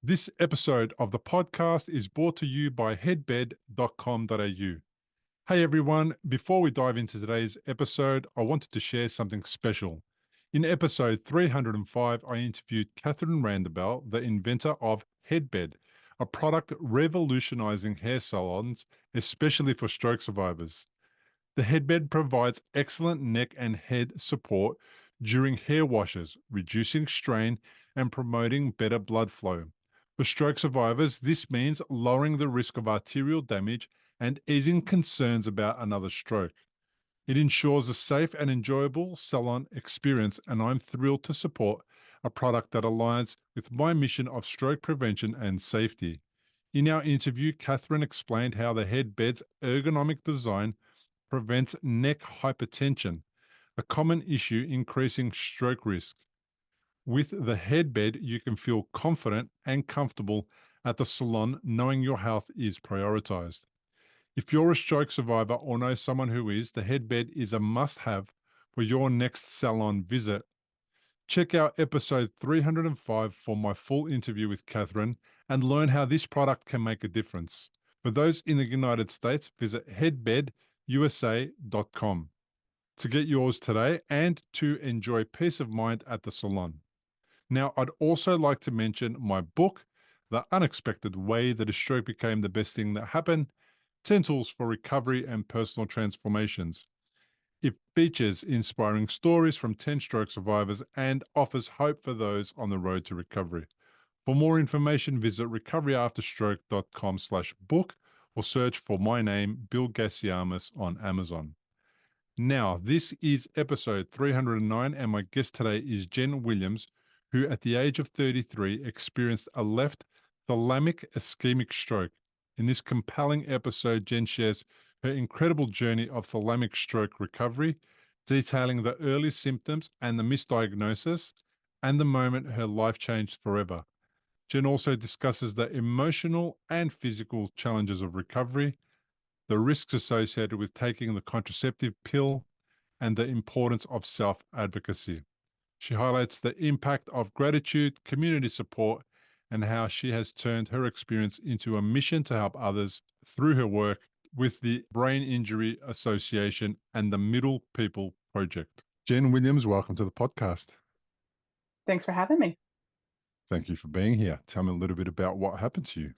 This episode of the podcast is brought to you by headbed.com.au. Hey everyone, before we dive into today's episode, I wanted to share something special. In episode 305, I interviewed Catherine Randabell, the inventor of Headbed, a product revolutionizing hair salons, especially for stroke survivors. The headbed provides excellent neck and head support during hair washes, reducing strain and promoting better blood flow. For stroke survivors, this means lowering the risk of arterial damage and easing concerns about another stroke. It ensures a safe and enjoyable salon experience, and I'm thrilled to support a product that aligns with my mission of stroke prevention and safety. In our interview, Catherine explained how the headbed's ergonomic design prevents neck hypertension, a common issue increasing stroke risk. With the headbed, you can feel confident and comfortable at the salon knowing your health is prioritized. If you're a stroke survivor or know someone who is, the headbed is a must have for your next salon visit. Check out episode 305 for my full interview with Catherine and learn how this product can make a difference. For those in the United States, visit headbedusa.com to get yours today and to enjoy peace of mind at the salon. Now, I'd also like to mention my book, The Unexpected Way That a Stroke Became the Best Thing That Happened, 10 Tools for Recovery and Personal Transformations. It features inspiring stories from 10 stroke survivors and offers hope for those on the road to recovery. For more information, visit recoveryafterstroke.com/book or search for my name, Bill Gasiamis, on Amazon. Now, this is episode 309, and my guest today is Jenn Williams, who at the age of 33 experienced a left thalamic ischemic stroke. In this compelling episode, Jenn shares her incredible journey of thalamic stroke recovery, detailing the early symptoms and the misdiagnosis, and the moment her life changed forever. Jenn also discusses the emotional and physical challenges of recovery, the risks associated with taking the contraceptive pill, and the importance of self-advocacy. She highlights the impact of gratitude, community support, and how she has turned her experience into a mission to help others through her work with the Brain Injury Association and the Middle People Project. Jenn Williams, welcome to the podcast. Thanks for having me. Thank you for being here. Tell me a little bit about what happened to you.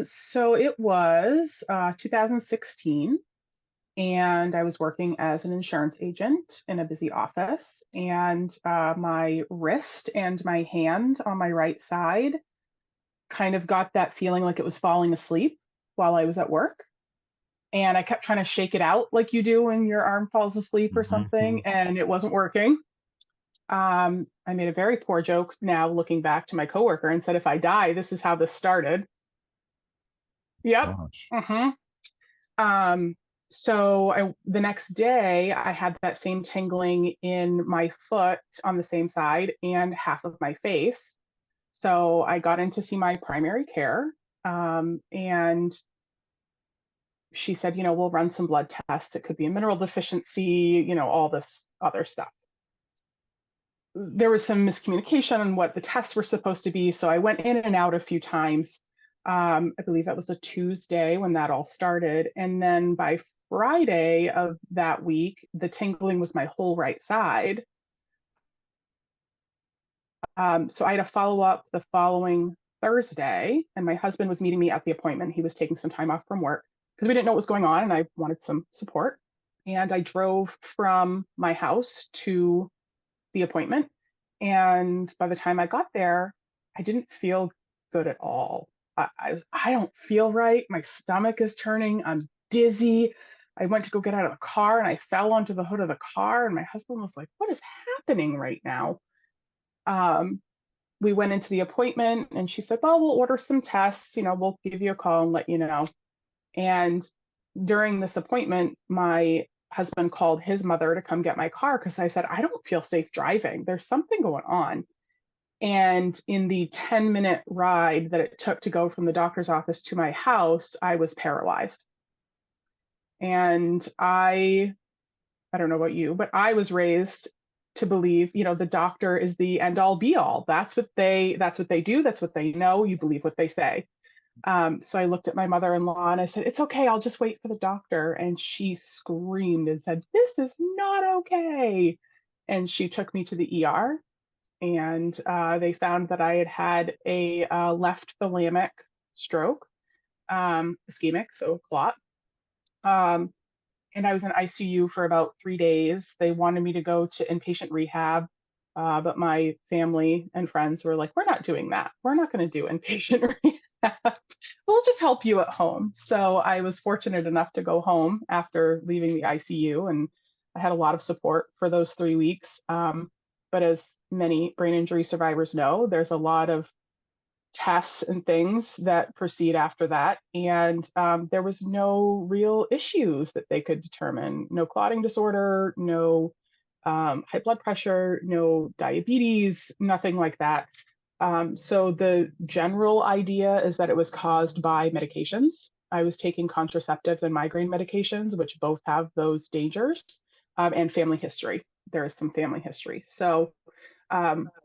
So it was 2016, and I was working as an insurance agent in a busy office, and my wrist and my hand on my right side kind of got that feeling like it was falling asleep while I was at work. And I kept trying to shake it out like you do when your arm falls asleep or something, and it wasn't working. I made a very poor joke now looking back to my coworker and said, if I die, this is how this started. Yep. Gosh. hmm So the next day I had that same tingling in my foot on the same side and half of my face. So I got in to see my primary care, and she said, we'll run some blood tests. It could be a mineral deficiency, all this other stuff. There was some miscommunication on what the tests were supposed to be. So I went in and out a few times. I believe that was a Tuesday when that all started. And then by Friday of that week, the tingling was my whole right side. So I had to follow up the following Thursday, and my husband was meeting me at the appointment. He was taking some time off from work because we didn't know what was going on, and I wanted some support. And I drove from my house to the appointment. And by the time I got there, I didn't feel good at all. I don't feel right. My stomach is turning. I'm dizzy. I went to go get out of the car and I fell onto the hood of the car. And my husband was like, "What is happening right now?" We went into the appointment and she said, "Well, we'll order some tests. We'll give you a call and let you know." And during this appointment, my husband called his mother to come get my car because I said, "I don't feel safe driving. There's something going on." And in the 10-minute ride that it took to go from the doctor's office to my house, I was paralyzed. And I don't know about you, but I was raised to believe, the doctor is the end all be all. That's what they do. That's what they know. You believe what they say. So I looked at my mother-in-law and I said, "It's okay. I'll just wait for the doctor." And she screamed and said, "This is not okay." And she took me to the ER, and they found that I had had a left thalamic stroke, ischemic, so a clot. Um, and I was in ICU for about 3 days. They wanted me to go to inpatient rehab, but my family and friends were like, "We're not doing that. We're not going to do inpatient rehab. We'll just help you at home." So I was fortunate enough to go home after leaving the ICU, and I had a lot of support for those 3 weeks. But as many brain injury survivors know, there's a lot of tests and things that proceed after that. And there was no real issues that they could determine. No clotting disorder, no high blood pressure, no diabetes, nothing like that. So the general idea is that it was caused by medications. I was taking contraceptives and migraine medications, which both have those dangers, and family history. There is some family history. So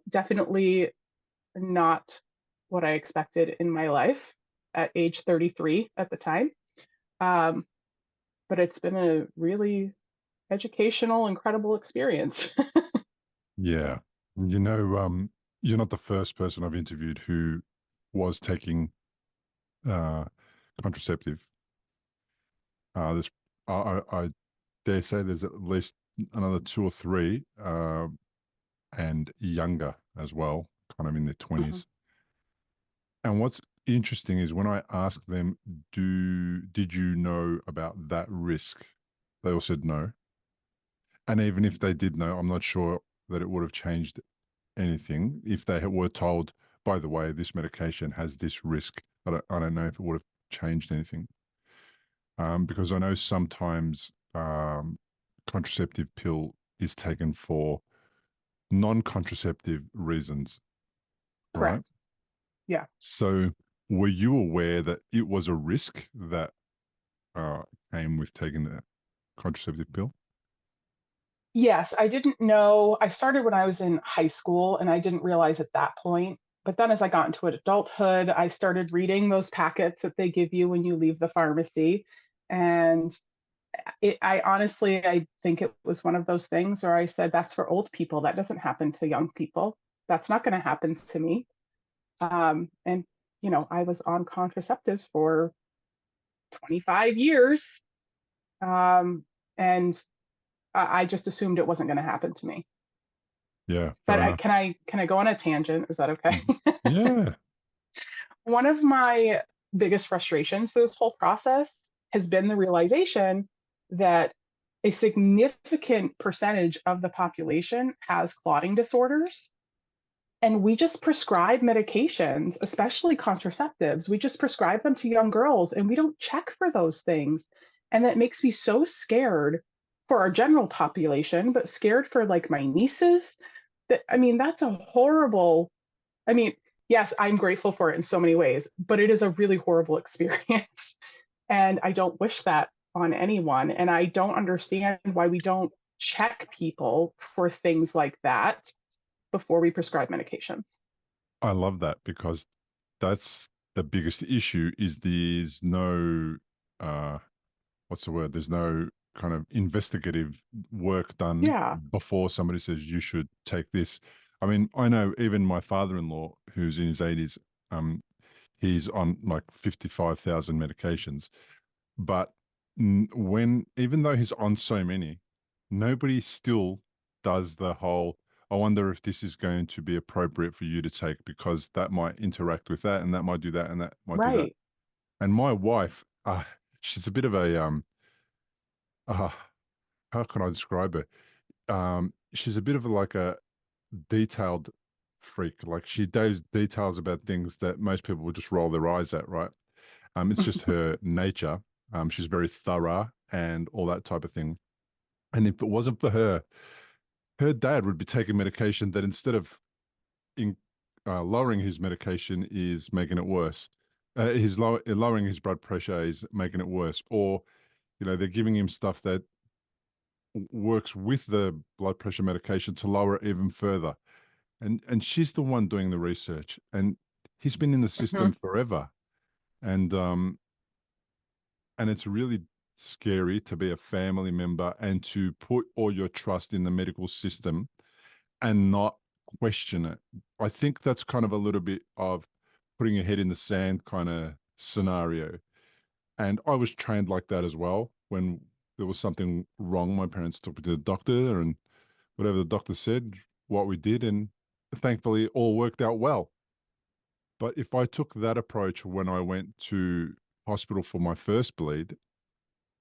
definitely not what I expected in my life at age 33 at the time. Um, but it's been a really educational, incredible experience. Yeah. You know, you're not the first person I've interviewed who was taking uh, contraceptive. There's, I dare say there's at least another two or three, and younger as well, kind of in their Mhm. 20s. And what's interesting is when I asked them, did you know about that risk? They all said no. And even if they did know, I'm not sure that it would have changed anything if they were told, by the way, this medication has this risk. I don't know if it would have changed anything. Because I know sometimes contraceptive pill is taken for non-contraceptive reasons, right? Correct. Yeah. So were you aware that it was a risk that uh, came with taking the contraceptive pill? Yes, I didn't know. I started when I was in high school and I didn't realize at that point. But then as I got into adulthood, I started reading those packets that they give you when you leave the pharmacy. And I honestly, I think it was one of those things where I said, that's for old people. That doesn't happen to young people. That's not going to happen to me. And, I was on contraceptives for 25 years. Um, and I just assumed it wasn't going to happen to me. Yeah, But fair enough. can I go on a tangent? Is that okay? Yeah. One of my biggest frustrations through this whole process has been the realization that a significant percentage of the population has clotting disorders. And we just prescribe medications, especially contraceptives. We just prescribe them to young girls and we don't check for those things. And that makes me so scared for our general population, but scared for like my nieces. That's a horrible, I mean, yes, I'm grateful for it in so many ways, but it is a really horrible experience. And I don't wish that on anyone. And I don't understand why we don't check people for things like that before we prescribe medications. I love that because that's the biggest issue is there's no what's the word? There's no kind of investigative work done Yeah. before somebody says you should take this. I mean, I know even my father-in-law, who's in his 80s, um, he's on like 55,000 medications. But when, even though he's on so many, nobody still does the whole, I wonder if this is going to be appropriate for you to take because that might interact with that and that might do that and that might do that. Right. And my wife, she's a bit of a, uh, how can I describe her? She's a bit of like a detailed freak. Like she does details about things that most people would just roll their eyes at, right? It's just her nature. She's very thorough and all that type of thing. And if it wasn't for her, her dad would be taking medication that instead of in, lowering his medication is making it worse. He's lowering his blood pressure is making it worse. Or, they're giving him stuff that works with the blood pressure medication to lower it even further. And she's the one doing the research, and he's been in the Hmm. system forever. And and it's really scary to be a family member and to put all your trust in the medical system and not question it. I think that's kind of a little bit of putting your head in the sand kind of scenario. And I was trained like that as well. When there was something wrong, my parents took me to the doctor, and whatever the doctor said, what we did, and thankfully it all worked out well. But if I took that approach when I went to hospital for my first bleed,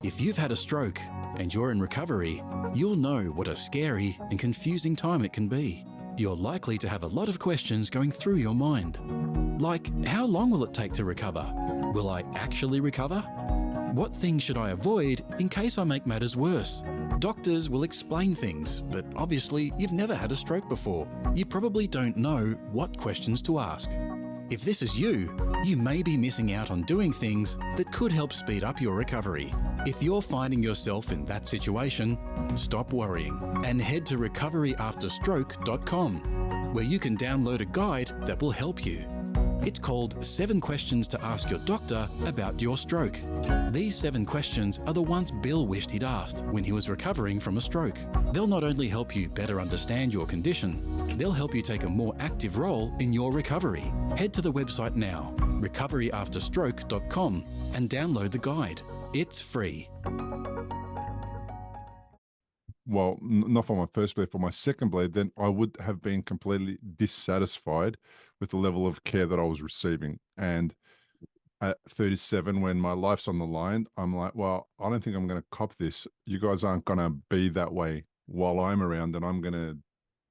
If you've had a stroke and you're in recovery, you'll know what a scary and confusing time it can be. You're likely to have a lot of questions going through your mind. Like, how long will it take to recover? Will I actually recover? What things should I avoid in case I make matters worse? Doctors will explain things, but obviously you've never had a stroke before. You probably don't know what questions to ask. If this is you, you may be missing out on doing things that could help speed up your recovery. If you're finding yourself in that situation, stop worrying and head to recoveryafterstroke.com, where you can download a guide that will help you. It's called 7 Questions to Ask Your Doctor About Your Stroke. These 7 questions are the ones Bill wished he'd asked when he was recovering from a stroke. They'll not only help you better understand your condition, they'll help you take a more active role in your recovery. Head to the website now, recoveryafterstroke.com, and download the guide. It's free. well, not for my first blade, for my second blade, then I would have been completely dissatisfied with the level of care that I was receiving. And at 37, when my life's on the line, I'm like, well, I don't think I'm going to cop this. You guys aren't going to be that way while I'm around, and I'm going to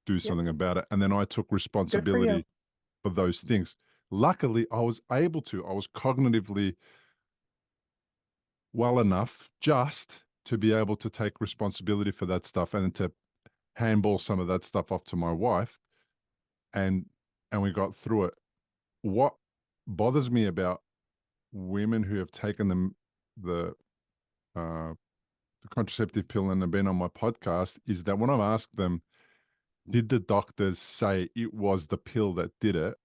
do Yep. something about it. And then I took Good for you. responsibility for those things. Luckily, I was able to. I was cognitively well enough just to be able to take responsibility for that stuff and to handball some of that stuff off to my wife, and we got through it. What bothers me about women who have taken the uh the contraceptive pill and have been on my podcast is that when I've asked them, did the doctors say it was the pill that did it,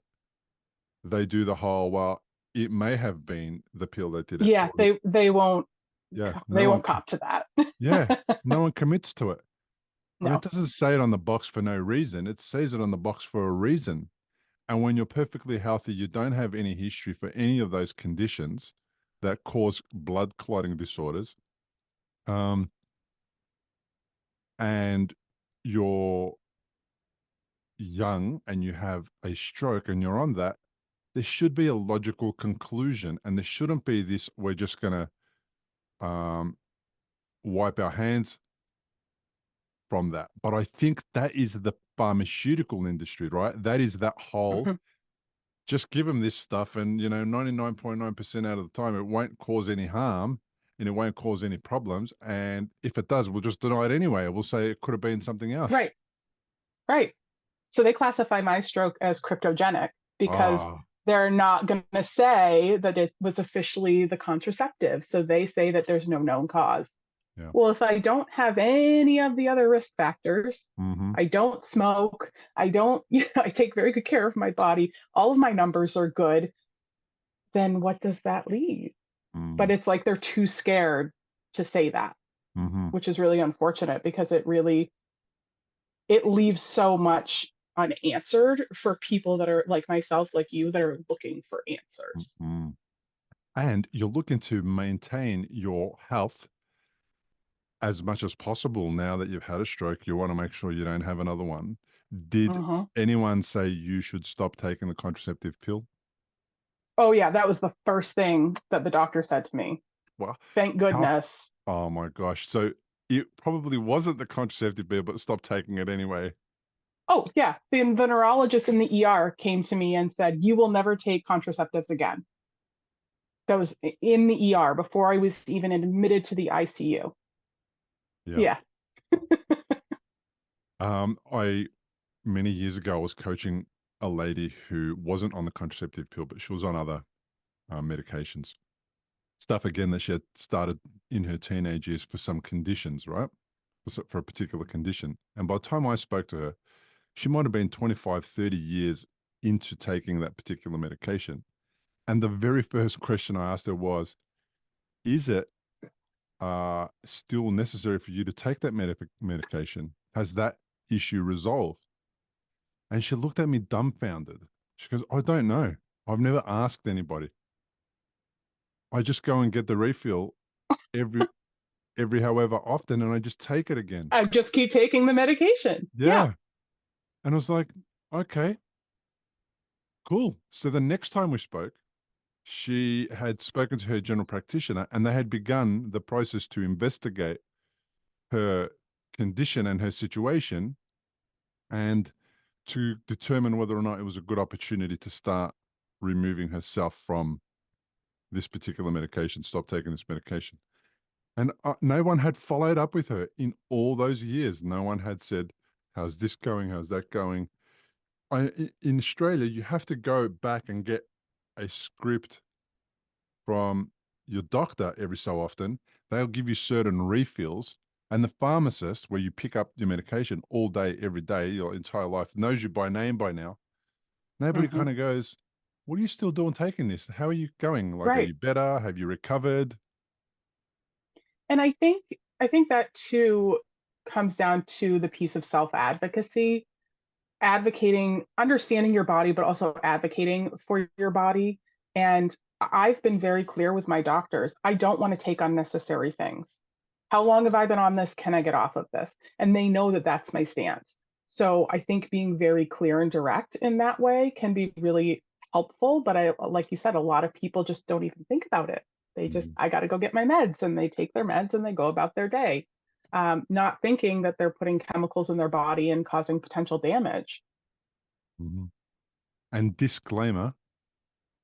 they do the whole, well, it may have been the pill that did it. Yeah, they won't Yeah, they no one won't cop to that. yeah, no one commits to it. I mean, it No. doesn't say it on the box for no reason. It says it on the box for a reason. And when you're perfectly healthy, you don't have any history for any of those conditions that cause blood clotting disorders. And you're young and you have a stroke and you're on that, there should be a logical conclusion. And there shouldn't be this, we're just going to wipe our hands from that. But I think that is the pharmaceutical industry, right? That is that whole, Hmm. just give them this stuff, and 99.9% out of the time it won't cause any harm and it won't cause any problems, and if it does, we'll just deny it anyway. We'll say it could have been something else. Right. Right. So they classify my stroke as cryptogenic because Ah, they're not going to say that it was officially the contraceptive. So they say that there's no known cause. yeah. Well, if I don't have any of the other risk factors, Mm-hmm. I don't smoke, I don't, I take very good care of my body, all of my numbers are good, then what does that leave? But it's like they're too scared to say that, Mm-hmm. which is really unfortunate because it leaves so much unanswered for people that are like myself, like you, that are looking for answers. Mm-hmm. And you're looking to maintain your health as much as possible. Now that you've had a stroke, you want to make sure you don't have another one. Did Uh-huh. anyone say you should stop taking the contraceptive pill? Oh yeah, that was the first thing that the doctor said to me. Well, Thank how? goodness. Oh my gosh. So it probably wasn't the contraceptive pill, but stop taking it anyway. Oh yeah, the neurologist in the ER came to me and said, "You will never take contraceptives again." That was in the ER before I was even admitted to the ICU. Yeah. Yeah. I many years ago I was coaching a lady who wasn't on the contraceptive pill, but she was on other medications. Stuff again that she had started in her teenage years for some conditions, right? for a particular condition. And by the time I spoke to her, she might have been 25, 30 years into taking that particular medication. And the very first question I asked her was, is it still necessary for you to take that medication? Has that issue resolved? And she looked at me dumbfounded. She goes, I don't know. I've never asked anybody. I just go and get the refill every however often, and I just take it again. I just keep taking the medication. Yeah. And I was like, okay, cool. So the next time we spoke, she had spoken to her general practitioner and they had begun the process to investigate her condition and her situation and to determine whether or not it was a good opportunity to start removing herself from this particular medication, stop taking this medication. And no one had followed up with her in all those years. No one had said, how's this going? How's that going? In Australia, you have to go back and get a script from your doctor every so often. They'll give you certain refills. And the pharmacist, where you pick up your medication all day, every day, your entire life, knows you by name by now. Nobody kind of goes, what are you still doing taking this? How are you going? Like, are you better? Have you recovered? And I think that too comes down to the piece of self-advocacy, advocating, understanding your body, but also advocating for your body. And I've been very clear with my doctors. I don't want to take unnecessary things. How long have I been on this? Can I get off of this? And they know that that's my stance. So I think being very clear and direct in that way can be really helpful. But like you said, a lot of people just don't even think about it. They just, I got to go get my meds, and they take their meds and they go about their day, not thinking that they're putting chemicals in their body and causing potential damage. And disclaimer,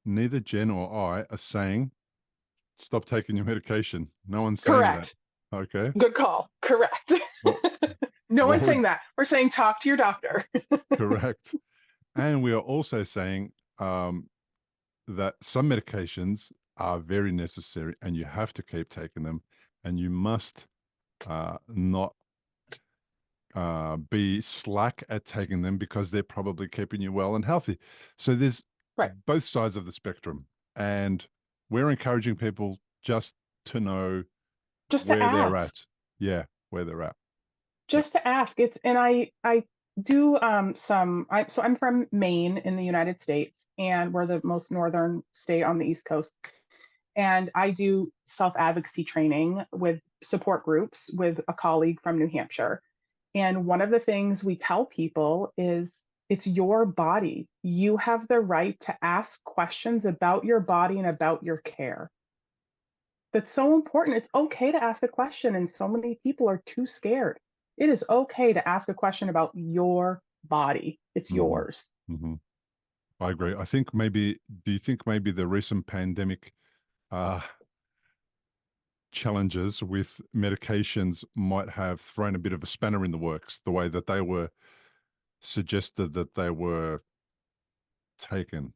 neither Jen or I are saying, stop taking your medication. No one's saying that. Okay. Good call. Correct. Well, no one's saying that. We're saying talk to your doctor. Correct. And we are also saying that some medications are very necessary and you have to keep taking them, and you must not be slack at taking them because they're probably keeping you well and healthy. So there's both sides of the spectrum, and we're encouraging people just to know where they're at. Yeah, where they're at. Just to ask. And I do so I'm from Maine in the United States, and we're the most northern state on the East Coast. And I do self-advocacy training with support groups with a colleague from New Hampshire. And one of the things we tell people is, it's your body. You have the right to ask questions about your body and about your care. That's so important. It's okay to ask a question, and so many people are too scared. It is okay to ask a question about your body. It's yours. I agree. I think do you think maybe the recent pandemic challenges with medications might have thrown a bit of a spanner in the works, the way that they were suggested that they were taken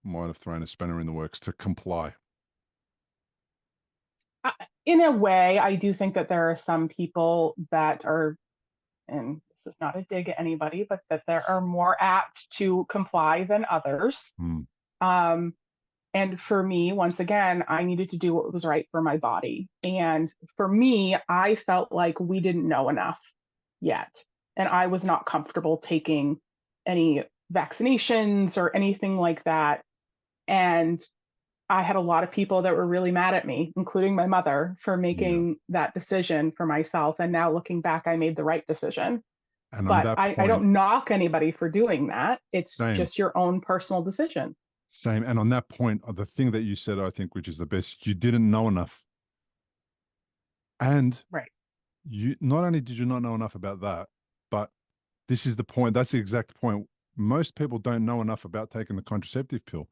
might have thrown a spanner in the works to comply? In a way, I do think that there are some people that are, and this is not a dig at anybody, but that there are more apt to comply than others. And for me, once again, I needed to do what was right for my body. And for me, I felt like we didn't know enough yet. And I was not comfortable taking any vaccinations or anything like that. And I had a lot of people that were really mad at me, including my mother, for making that decision for myself. And now looking back, I made the right decision. And but I don't knock anybody for doing that. It's just your own personal decision. Same. And on that point, the thing that you said, I think, which is the best, you didn't know enough. And you not only did you not know enough about that, but this is the point. That's the exact point. Most people don't know enough about taking the contraceptive pill.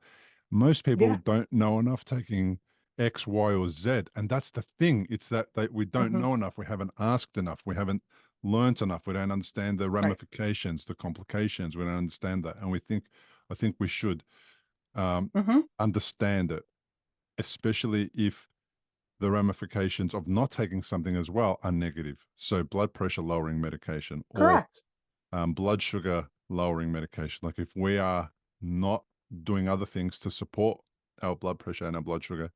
Most people don't know enough taking X, Y, or Z. And that's the thing. It's that we don't know enough. We haven't asked enough. We haven't learnt enough. We don't understand the ramifications, the complications. We don't understand that. And I think we should understand it, especially if the ramifications of not taking something as well are negative. So blood pressure lowering medication or Correct. blood sugar lowering medication. Like if we are not doing other things to support our blood pressure and our blood sugar,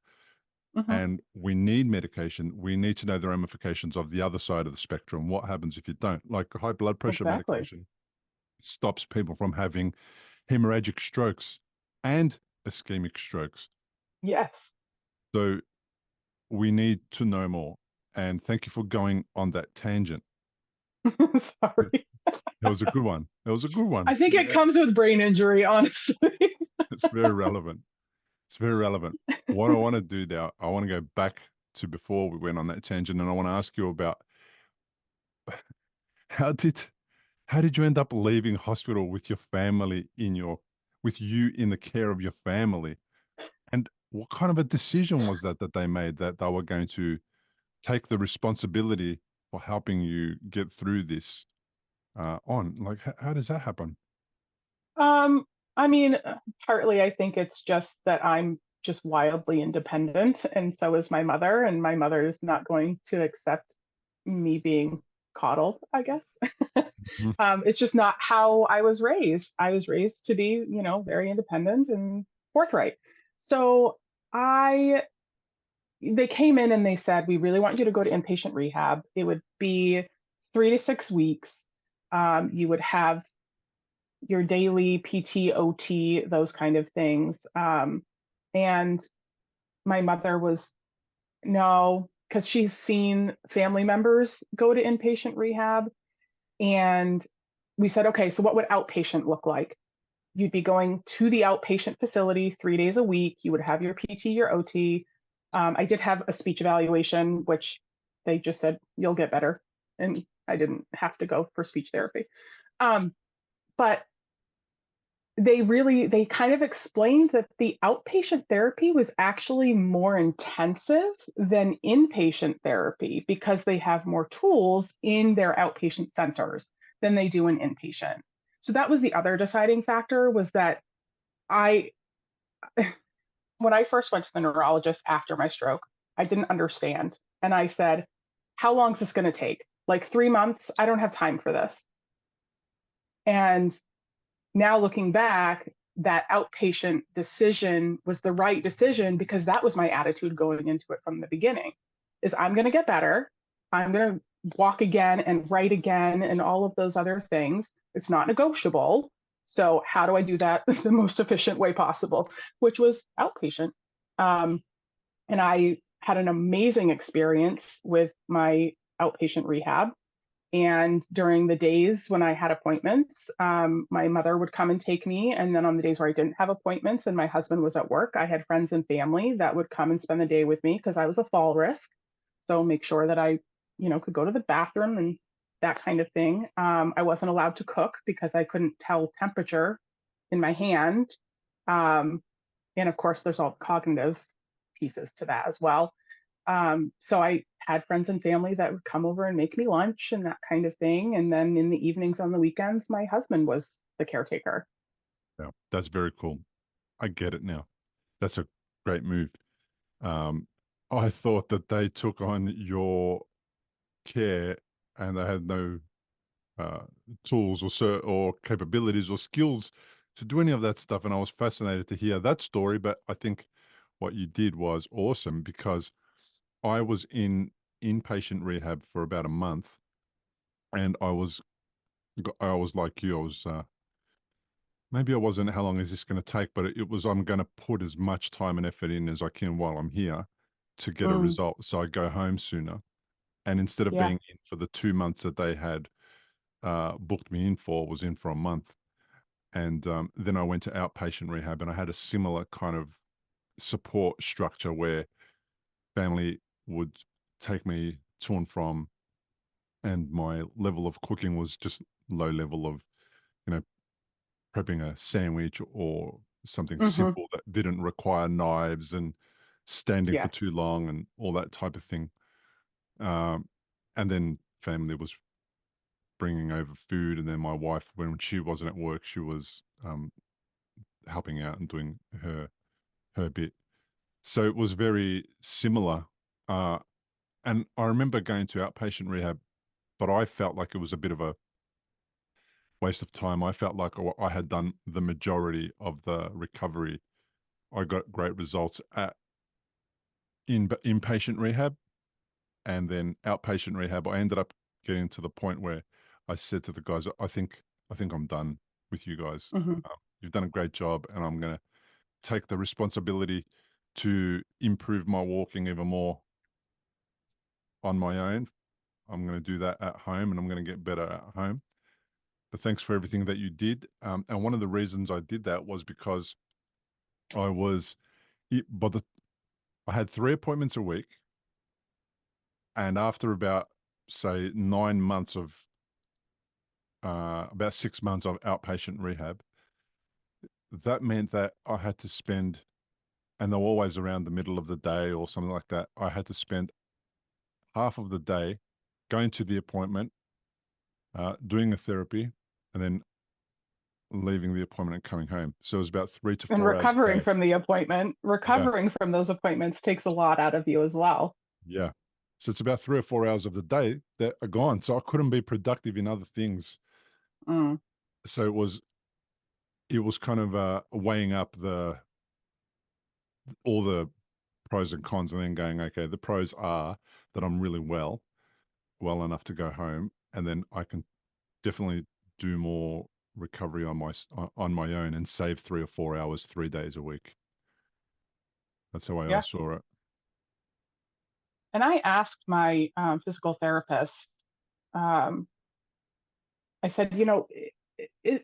Hmm. and we need medication, we need to know the ramifications of the other side of the spectrum. What happens if you don't? Like high blood pressure Exactly. medication stops people from having hemorrhagic strokes and ischemic strokes. Yes. So we need to know more. And thank you for going on that tangent. Sorry. That was a good one. That was a good one. I think it comes with brain injury, honestly. It's very relevant. It's very relevant. What I want to do now, I want to go back to before we went on that tangent, and I want to ask you about how did how did you end up leaving hospital with your family with you in the care of your family? And what kind of a decision was that they made that they were going to take the responsibility for helping you get through this on? Like, how does that happen? Um, I mean, partly I think it's just that I'm just wildly independent, and so is my mother, and my mother is not going to accept me being coddled, I guess. Mhm. It's just not how I was raised. I was raised to be, very independent and forthright. So I they came in and they said, we really want you to go to inpatient rehab. It would be 3 to 6 weeks. You would have your daily PT, OT, those kind of things. And my mother was, no, because she's seen family members go to inpatient rehab. And we said, okay, so what would outpatient look like? You'd be going to the outpatient facility 3 days a week. You would have your PT, your OT. I did have a speech evaluation, which they just said, you'll get better. And I didn't have to go for speech therapy. But they kind of explained that the outpatient therapy was actually more intensive than inpatient therapy because they have more tools in their outpatient centers than they do in inpatient. So that was the other deciding factor, was that I when I first went to the neurologist after my stroke, I didn't understand. And I said, how long is this going to take? Like 3 months? I don't have time for this. And now looking back, that outpatient decision was the right decision because that was my attitude going into it from the beginning. Is I'm going to get better. I'm going to walk again and write again and all of those other things. It's not negotiable. So how do I do that the most efficient way possible, which was outpatient. And I had an amazing experience with my outpatient rehab. And during the days when I had appointments, my mother would come and take me. And then on the days where I didn't have appointments and my husband was at work, I had friends and family that would come and spend the day with me because I was a fall risk. So make sure that I, could go to the bathroom and that kind of thing. I wasn't allowed to cook because I couldn't tell temperature in my hand. Um, and of course, there's all cognitive pieces to that as well. So I had friends and family that would come over and make me lunch and that kind of thing. And then in the evenings on the weekends, my husband was the caretaker. Yeah, that's very cool. I get it now. That's a great move. Um, I thought that they took on your care and they had no uh, tools or capabilities or skills to do any of that stuff. And I was fascinated to hear that story. But I think what you did was awesome because I was in inpatient rehab for about a month, and I was like you. I was maybe I wasn't. How long is this going to take? But it was. I'm going to put as much time and effort in as I can while I'm here to get a Mm, result, so I go home sooner. And instead of yeah. being in for the 2 months that they had booked me in for, was in for a month. And then I went to outpatient rehab, and I had a similar kind of support structure where family would take me to and from, and my level of cooking was just low level of, you know, prepping a sandwich or something Hmm. simple that didn't require knives and standing for Yes. too long and all that type of thing. Um, and then family was bringing over food, and then my wife, when she wasn't at work, she was helping out and doing her bit. So it was very similar And I remember going to outpatient rehab, but I felt like it was a bit of a waste of time. I felt like I had done the majority of the recovery. I got great results at inpatient rehab, and then outpatient rehab. I ended up getting to the point where I said to the guys, I think I'm done with you guys. Hmm. You've done a great job, and I'm going to take the responsibility to improve my walking even more on my own. I'm going to do that at home, and I'm going to get better at home. But thanks for everything that you did. And one of the reasons I did that was because I was, but I had 3 appointments a week, and after about say 9 months of, about 6 months of outpatient rehab, that meant that I had to spend, and they were always around the middle of the day or something like that. I had to spend half of the day going to the appointment, doing the therapy, and then leaving the appointment and coming home. So it was about 3 to And 4 hours a recovering day. from the appointment, Yeah. recovering from those appointments takes a lot out of you as well. Yeah. So it's about 3 or 4 hours of the day that are gone. So I couldn't be productive in other things. Mm. So it was kind of weighing up all the pros and cons, and then going, okay, the pros are that I'm really well enough to go home, and then I can definitely do more recovery on my own and save 3 or 4 hours 3 days a week. That's how I Yeah. saw it. And I asked my physical therapist, um, I said,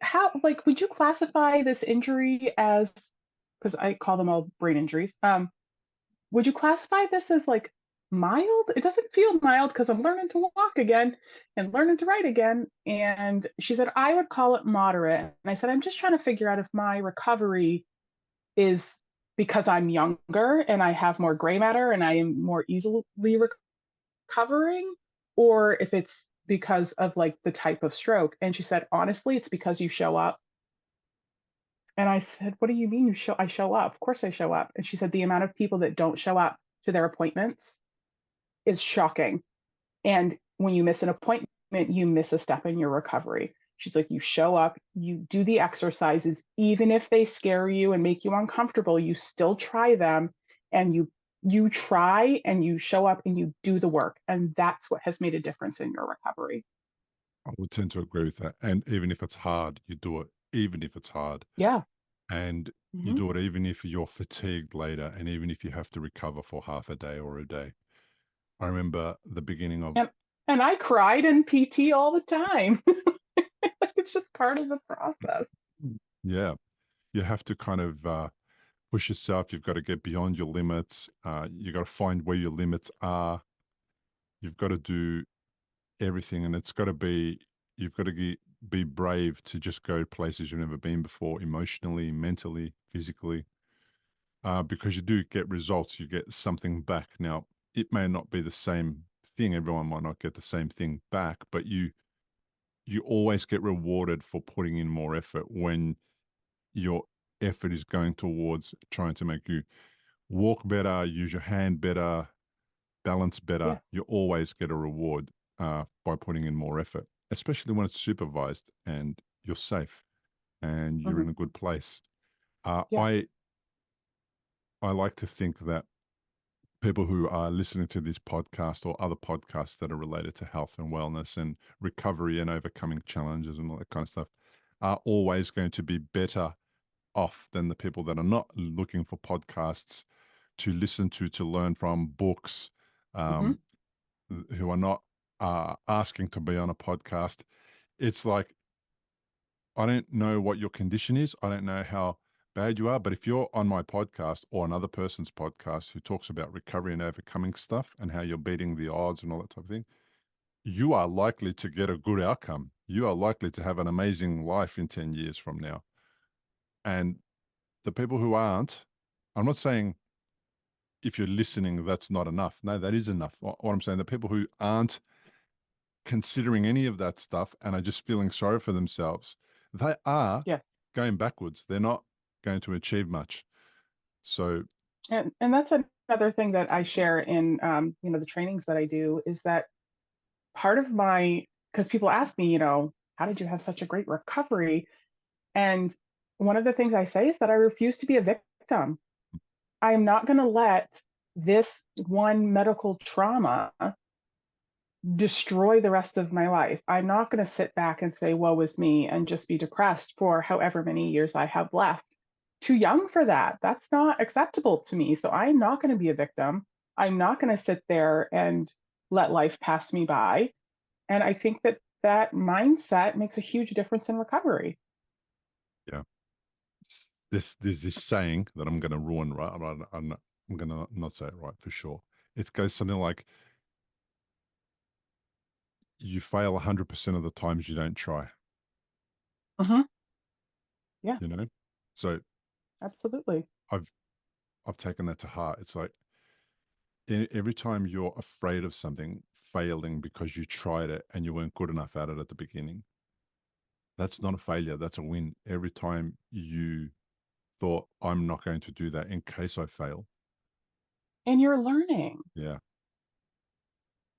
how, like, would you classify this injury as, because I call them all brain injuries. Would you classify this as like mild? It doesn't feel mild because I'm learning to walk again and learning to write again. And she said, I would call it moderate. And I said, I'm just trying to figure out if my recovery is because I'm younger and I have more gray matter and I am more easily recovering, or if it's because of like the type of stroke. And she said, honestly, it's because you show up. And I said, what do you mean I show up? Of course I show up. And she said, the amount of people that don't show up to their appointments is shocking. And when you miss an appointment, you miss a step in your recovery. She's like, you show up, you do the exercises, even if they scare you and make you uncomfortable, you still try them, and you try and you show up and you do the work. And that's what has made a difference in your recovery. I would tend to agree with that. And even if it's hard, you do it, even if it's hard. Yeah. And you Hmm. do it even if you're fatigued later, and even if you have to recover for half a day or a day. I remember the beginning of, And I cried in PT all the time. Like, it's just part of the process. yeah, you have to kind of push yourself. You've got to get beyond your limits. You got to find where your limits are. You've got to do everything, and it's got to be, you've got to be brave to just go places you've never been before, emotionally, mentally, physically, because you do get results. You get something back. Now, it may not be the same thing. Everyone might not get the same thing back, but you always get rewarded for putting in more effort when your effort is going towards trying to make you walk better, use your hand better, balance better. Yes. You always get a reward by putting in more effort, especially when it's supervised and you're safe and you're Hmm. in a good place. Yeah. I like to think that people who are listening to this podcast or other podcasts that are related to health and wellness and recovery and overcoming challenges and all that kind of stuff are always going to be better off than the people that are not looking for podcasts to listen to learn from, books, Hmm. um, who are not asking to be on a podcast. It's like, I don't know what your condition is. I don't know how bad you are, but if you're on my podcast or another person's podcast who talks about recovery and overcoming stuff and how you're beating the odds and all that type of thing, you are likely to get a good outcome. You are likely to have an amazing life in 10 years from now. And the people who aren't, I'm not saying if you're listening, that's not enough. No, that is enough. What I'm saying, the people who aren't considering any of that stuff and are just feeling sorry for themselves, they are Yes. going backwards. They're not going to achieve much. So And that's another thing that I share in the trainings that I do, is that part of my, because people ask me, how did you have such a great recovery? And one of the things I say is that I refuse to be a victim. I am not going to let this one medical trauma destroy the rest of my life. I'm not going to sit back and say, woe is me, and just be depressed for however many years I have left. Too young for that. That's not acceptable to me. So I'm not going to be a victim. I'm not going to sit there and let life pass me by. And I think that that mindset makes a huge difference in recovery. Yeah. There's this saying that I'm going to ruin, right? I'm going to not say it right for sure. It goes something like, you fail 100% of the times you don't try, Hmm. Yeah, So absolutely. I've taken that to heart. It's like, every time you're afraid of something failing because you tried it and you weren't good enough at it at the beginning, that's not a failure. That's a win. Every time you thought, I'm not going to do that in case I fail. And you're learning. Yeah.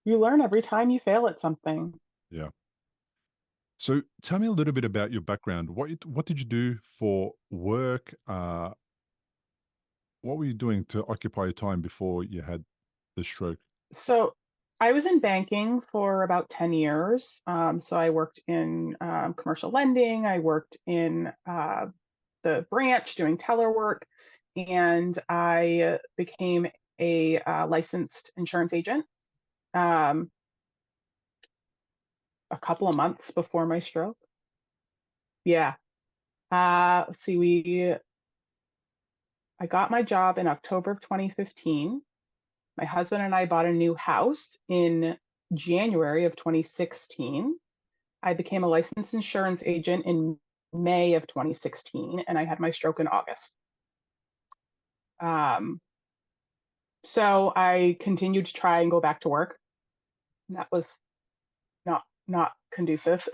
You learn every time you fail at something. Yeah. So tell me a little bit about your background. What did you do for work? What were you doing to occupy your time before you had the stroke? So I was in banking for about 10 years. So I worked in commercial lending. I worked in the branch doing teller work, and I became a licensed insurance agent um, a couple of months before my stroke. Yeah. Let's see, I got my job in October of 2015. My husband and I bought a new house in January of 2016. I became a licensed insurance agent in May of 2016, and I had my stroke in August. Um, so I continued to try and go back to work. And that was not conducive.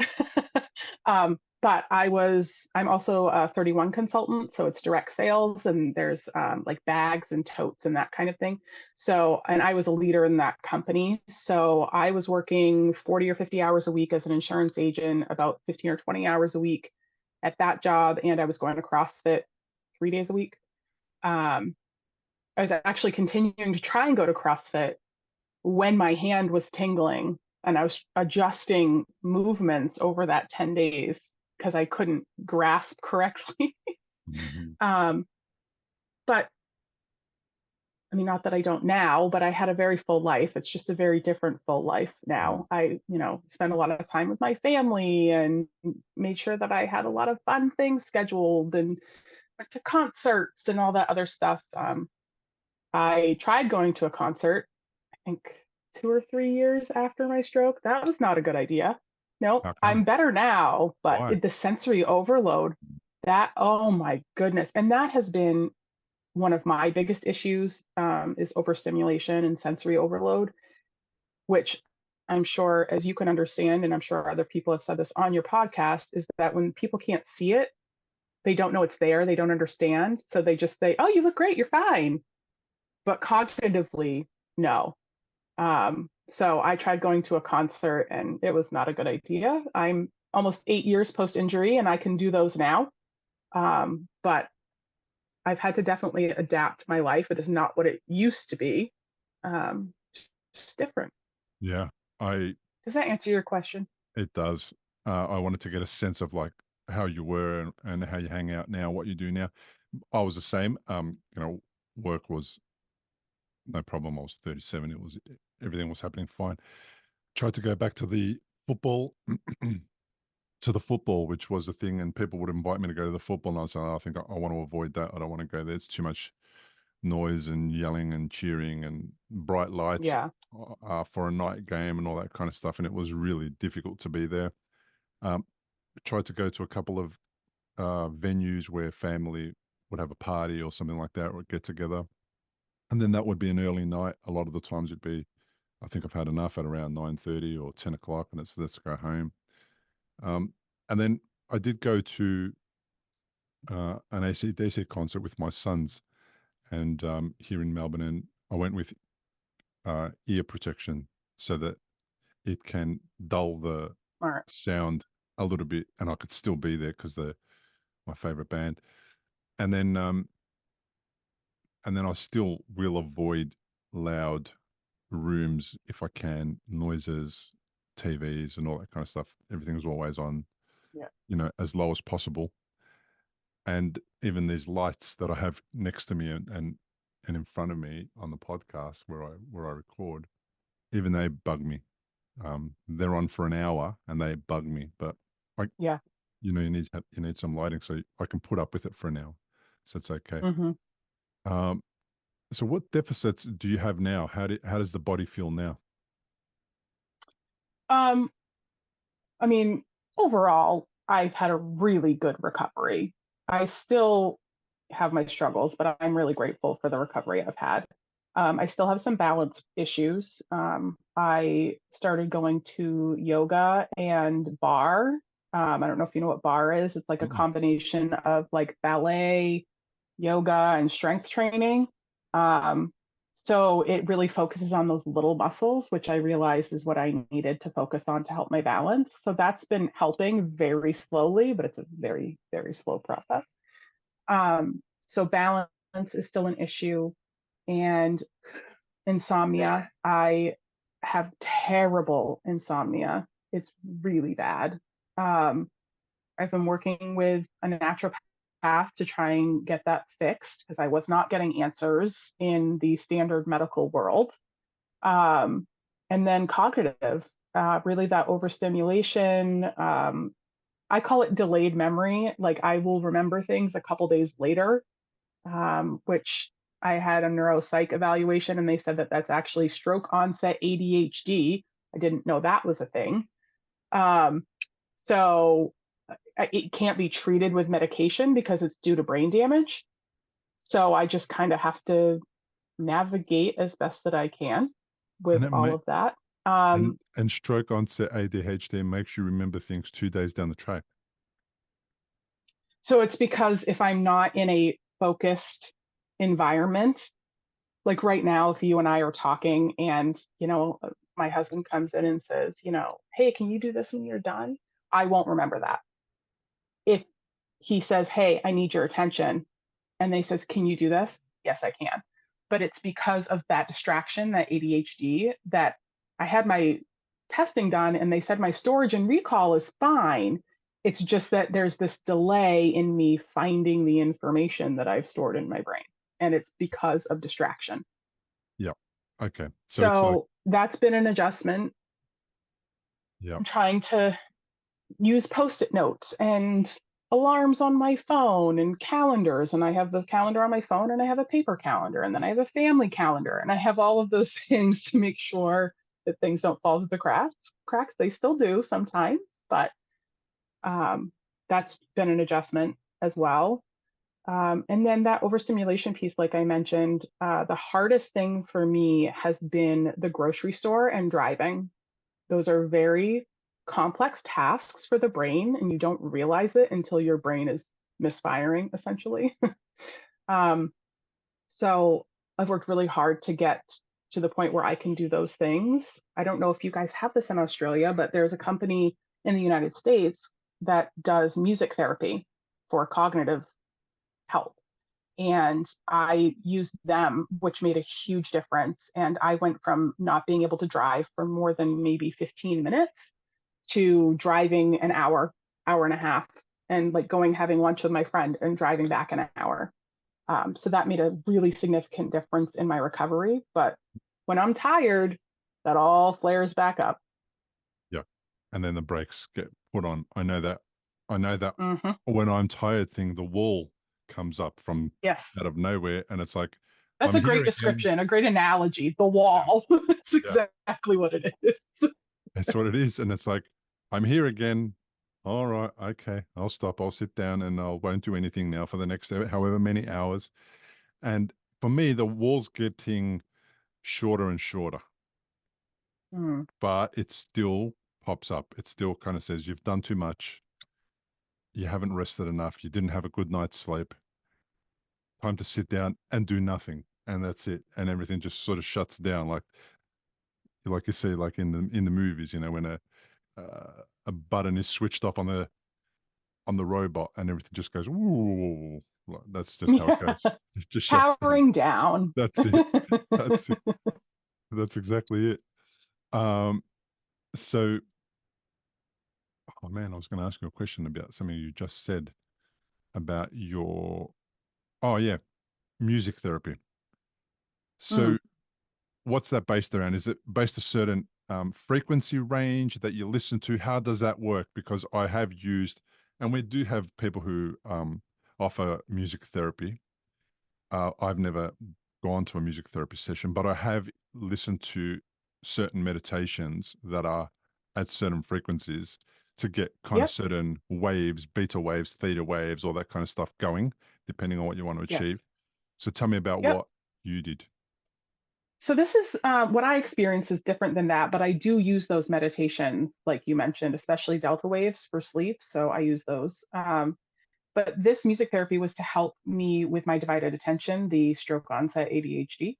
But I'm also a 31 consultant, so it's direct sales, and there's like bags and totes and that kind of thing. So, and I was a leader in that company. So I was working 40 or 50 hours a week as an insurance agent, about 15 or 20 hours a week at that job. And I was going to CrossFit 3 days a week. I was actually continuing to try and go to CrossFit when my hand was tingling, and I was adjusting movements over that 10 days because I couldn't grasp correctly. Mm-hmm. But I mean, not that I don't now, but I had a very full life. It's just a very different full life now. I, spent a lot of time with my family and made sure that I had a lot of fun things scheduled and went to concerts and all that other stuff. I tried going to a concert, I think 2 or 3 years after my stroke. That was not a good idea. No, How come? I'm better now, but Why? the sensory overload, that, oh my goodness. And that has been one of my biggest issues, is overstimulation and sensory overload, which I'm sure, as you can understand, and I'm sure other people have said this on your podcast, is that when people can't see it, they don't know it's there, they don't understand. So they just say, oh, you look great, you're fine. But cognitively, no. So I tried going to a concert, and it was not a good idea. I'm almost 8 years post injury and I can do those now. But I've had to definitely adapt my life. It is not what it used to be. Um, just different. Yeah, I Does that answer your question? it does. I wanted to get a sense of like how you were and how you hang out now, what you do now. I was the same. Work was no problem. I was 37. Everything was happening fine. Tried to go back to the football, which was the thing, and people would invite me to go to the football, and I said, I think I want to avoid that. I don't want to go there. It's too much noise and yelling and cheering and bright lights Yeah. for a night game and all that kind of stuff. And it was really difficult to be there. Um, Tried to go to a couple of venues where family would have a party or something like that, or get together. And then that would be an early night. A lot of the times it'd be, I think I've had enough at around 9:30 or 10 o'clock, and it's let's go home. And then I did go to an AC/DC concert with my sons, and here in Melbourne, and I went with ear protection so that it can dull the Smart. sound a little bit, and I could still be there because they're my favorite band. And then I still will avoid loud rooms if I can, noises, TVs, and all that kind of stuff. Everything's always on, Yeah. as low as possible. And even these lights that I have next to me and in front of me on the podcast where I record, even they bug me. They're on for an hour and they bug me, but Yeah. you need some lighting so I can put up with it for an hour, so it's okay. Hmm. So what deficits do you have now? How does the body feel now? Um, I mean, overall, I've had a really good recovery. I still have my struggles, but I'm really grateful for the recovery I've had. I still have some balance issues. I started going to yoga and bar. I don't know if you know what bar is. It's like a Mm-mm. combination of like ballet, yoga, and strength training. Um, so it really focuses on those little muscles, which I realized is what I needed to focus on to help my balance. So that's been helping very slowly, but it's a very, very slow process. So balance is still an issue. And insomnia, I have terrible insomnia. It's really bad. Um, I've been working with a naturopath to try and get that fixed because I was not getting answers in the standard medical world. Um, and then cognitive, really that overstimulation. I call it delayed memory. Like I will remember things a couple days later, which I had a neuropsych evaluation and they said that that's actually stroke onset ADHD. I didn't know that was a thing. Um, so it can't be treated with medication because it's due to brain damage. So I just kind of have to navigate as best that I can And with it all may of that. Um, and stroke onset ADHD makes you remember things 2 days down the track. so it's because if I'm not in a focused environment, like right now, if you and I are talking and, my husband comes in and says, hey, can you do this when you're done? I won't remember that. If he says, hey, I need your attention, and they says, can you do this? Yes, I can. But it's because of that distraction, that ADHD, that I had my testing done and they said my storage and recall is fine. It's just that there's this delay in me finding the information that I've stored in my brain. And it's because of distraction. Yeah. Okay. So it's like, So that's been an adjustment. yeah. I'm trying to use post-it notes and alarms on my phone and calendars, and I have the calendar on my phone and I have a paper calendar and then I have a family calendar and I have all of those things to make sure that things don't fall through the cracks. They still do sometimes, but that's been an adjustment as well. And then that overstimulation piece, like I mentioned, the hardest thing for me has been the grocery store and driving. Those are very complex tasks for the brain, and you don't realize it until your brain is misfiring, essentially. um, so I've worked really hard to get to the point where I can do those things. I don't know if you guys have this in Australia, but there's a company in the United States that does music therapy for cognitive health. And I used them, which made a huge difference. And I went from not being able to drive for more than maybe 15 minutes to driving an hour, hour and a half, and like going having lunch with my friend and driving back an hour. So that made a really significant difference in my recovery. But when I'm tired, that all flares back up. Yeah. And then the brakes get put on. I know that Hmm. when I'm tired thing, the wall comes up from Yes, out of nowhere and it's like, that's I'm a here great again. description, a great analogy. The Yeah. wall. That's Yeah. exactly what it is. That's what it is. And it's like, I'm here again. All right. Okay. I'll stop. I'll sit down and I won't do anything now for the next however many hours. And for me, the wall's getting shorter and shorter, Mm. but it still pops up. It still kind of says, you've done too much. You haven't rested enough. You didn't have a good night's sleep. time to sit down and do nothing, and that's it, and everything just sort of shuts down, like you see, like in the movies, you know, when a button is switched off on the robot and everything just goes, ooh, that's just how it goes. It just shuts down. Powering down. That's it. That's it. That's exactly it. So, oh man, I was going to ask you a question about something you just said about oh yeah, music therapy. So, what's that based around? Is it based a certain frequency range that you listen to? How does that work? Because I have used, and we do have people who offer music therapy. I've never gone to a music therapy session, but I have listened to certain meditations that are at certain frequencies to get kind of Yep. certain waves, beta waves, theta waves, all that kind of stuff going, depending on what you want to achieve. Yes. So tell me about Yep. what you did. So this is what I experienced is different than that, but I do use those meditations, like you mentioned, especially delta waves for sleep. So I use those. But this music therapy was to help me with my divided attention, the stroke onset ADHD.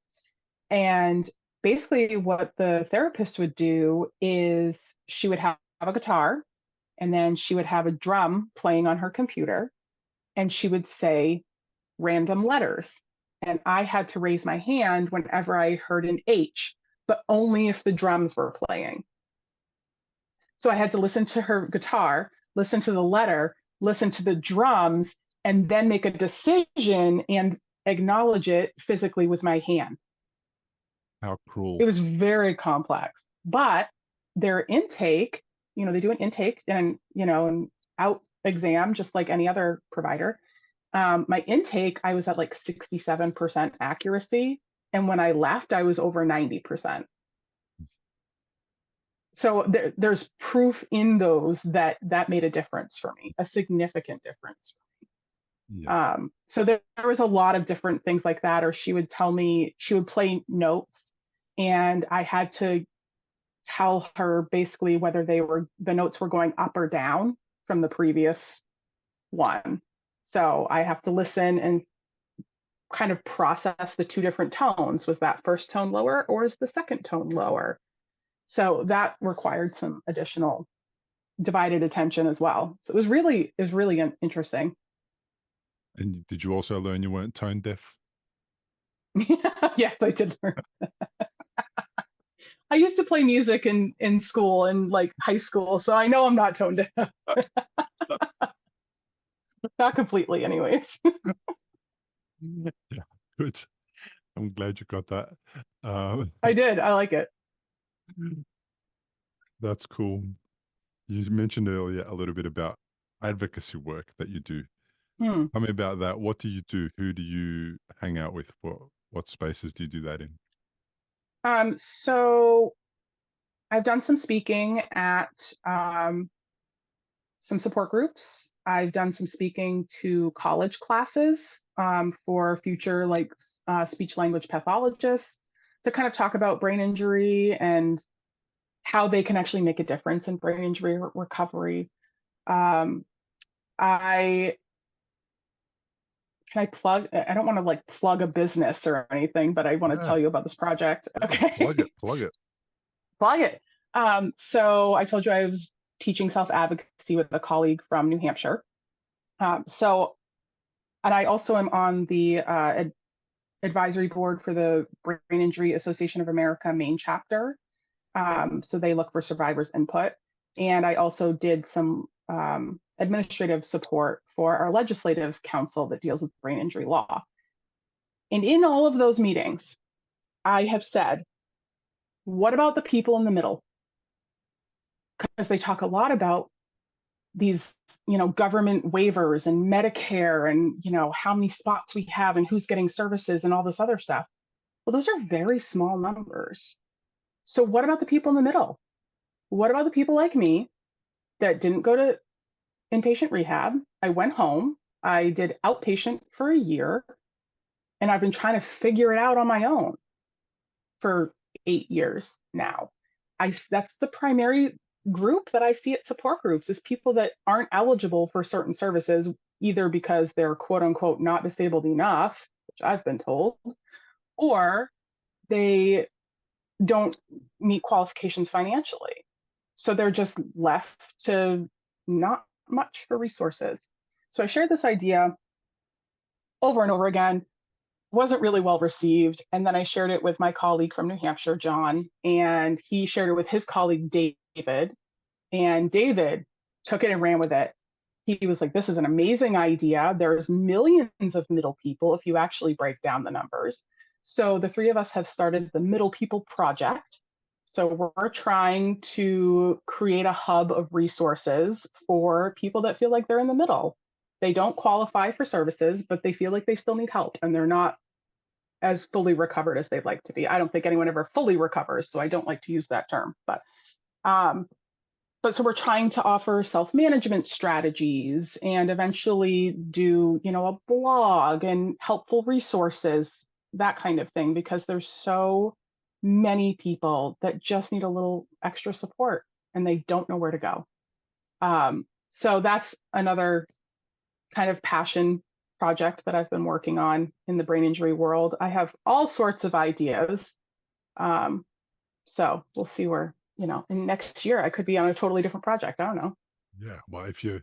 And basically, what the therapist would do is she would have a guitar, and then she would have a drum playing on her computer, and she would say random letters. And I had to raise my hand whenever I heard an H, but only if the drums were playing. So I had to listen to her guitar, listen to the letter, listen to the drums, and then make a decision and acknowledge it physically with my hand. How cruel. It was very complex, but their intake, they do an intake and, an out exam, just like any other provider. My intake, I was at like 67% accuracy. And when I left, I was over 90%. So there's proof in those that made a difference for me, a significant difference. Yeah. So there was a lot of different things like that. Or she would play notes, and I had to tell her basically whether the notes were going up or down from the previous one. So I have to listen and kind of process the two different tones. Was that first tone lower, or is the second tone lower? So that required some additional divided attention as well. So it was really interesting. And did you also learn you weren't tone deaf? Yes, I did learn. I used to play music in school, in like high school, so I know I'm not tone deaf. Not completely, anyways. Yeah, good. I'm glad you got that. I did. I like it. That's cool. You mentioned earlier a little bit about advocacy work that you do. Hmm. Tell me about that. What do you do? Who do you hang out with? What spaces do you do that in? So I've done some speaking at some support groups. I've done some speaking to college classes for future speech language pathologists to kind of talk about brain injury and how they can actually make a difference in brain injury recovery. I Can I plug? I don't want to like plug a business or anything, but I want to Yeah, tell you about this project. yeah, plug Okay. it, plug it. Plug it. So I told you I was teaching self-advocacy with a colleague from New Hampshire. And I also am on the advisory board for the Brain Injury Association of America main chapter. So they look for survivors' input. And I also did some administrative support for our legislative council that deals with brain injury law. And in all of those meetings, I have said, what about the people in the middle? Because they talk a lot about these, government waivers and Medicare and, how many spots we have and who's getting services and all this other stuff. Well, those are very small numbers. So what about the people in the middle? What about the people like me that didn't go to inpatient rehab? I went home. I did outpatient for a year, and I've been trying to figure it out on my own for 8 years now. That's the primary group that I see at support groups, is people that aren't eligible for certain services, either because they're quote unquote not disabled enough, which I've been told, or they don't meet qualifications financially. So they're just left to not much for resources. So I shared this idea over and over again, wasn't really well received. And then I shared it with my colleague from New Hampshire, John, and he shared it with his colleague, David. And David took it and ran with it. He was like, this is an amazing idea. There's millions of middle people if you actually break down the numbers. So the three of us have started the Middle People Project. So we're trying to create a hub of resources for people that feel like they're in the middle. They don't qualify for services, but they feel like they still need help and they're not as fully recovered as they'd like to be. I don't think anyone ever fully recovers, so I don't like to use that term. Um, but so we're trying to offer self-management strategies and eventually do, a blog and helpful resources, that kind of thing, because there's so many people that just need a little extra support and they don't know where to go. So that's another kind of passion project that I've been working on in the brain injury world. I have all sorts of ideas. So we'll see where, in next year I could be on a totally different project. I don't know. Yeah. Well, if your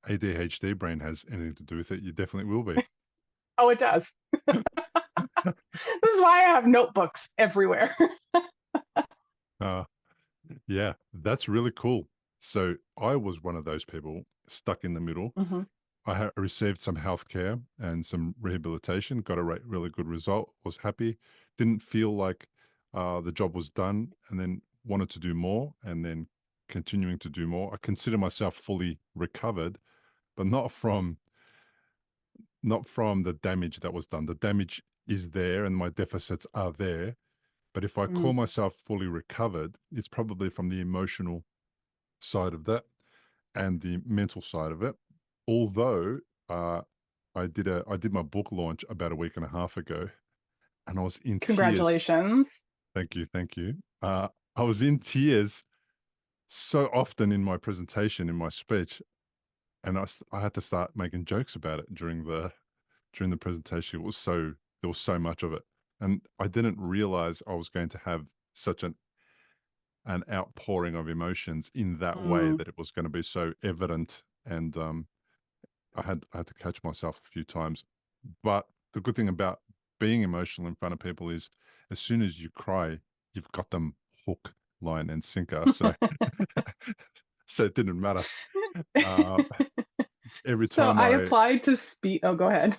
ADHD brain has anything to do with it, you definitely will be. Oh, it does. This is why I have notebooks everywhere. Yeah, that's really cool. So I was one of those people stuck in the middle. Mm-hmm. I received some healthcare and some rehabilitation, got a really good result, was happy, didn't feel like the job was done, and then wanted to do more, and then continuing to do more. I consider myself fully recovered, but not from the damage that was done. The damage is there and my deficits are there. But if I call myself fully recovered, it's probably from the emotional side of that and the mental side of it. Although I did my book launch about a week and a half ago, and I was in tears. Congratulations. Thank you, thank you. I was in tears so often in my presentation, in my speech, and I had to start making jokes about it during the presentation. There was so much of it, and I didn't realize I was going to have such an outpouring of emotions in that way, Mm, that it was going to be so evident. And I had to catch myself a few times. But the good thing about being emotional in front of people is, as soon as you cry, you've got them hook, line, and sinker. So so it didn't matter. Every So time I I applied to speak. Oh, go ahead.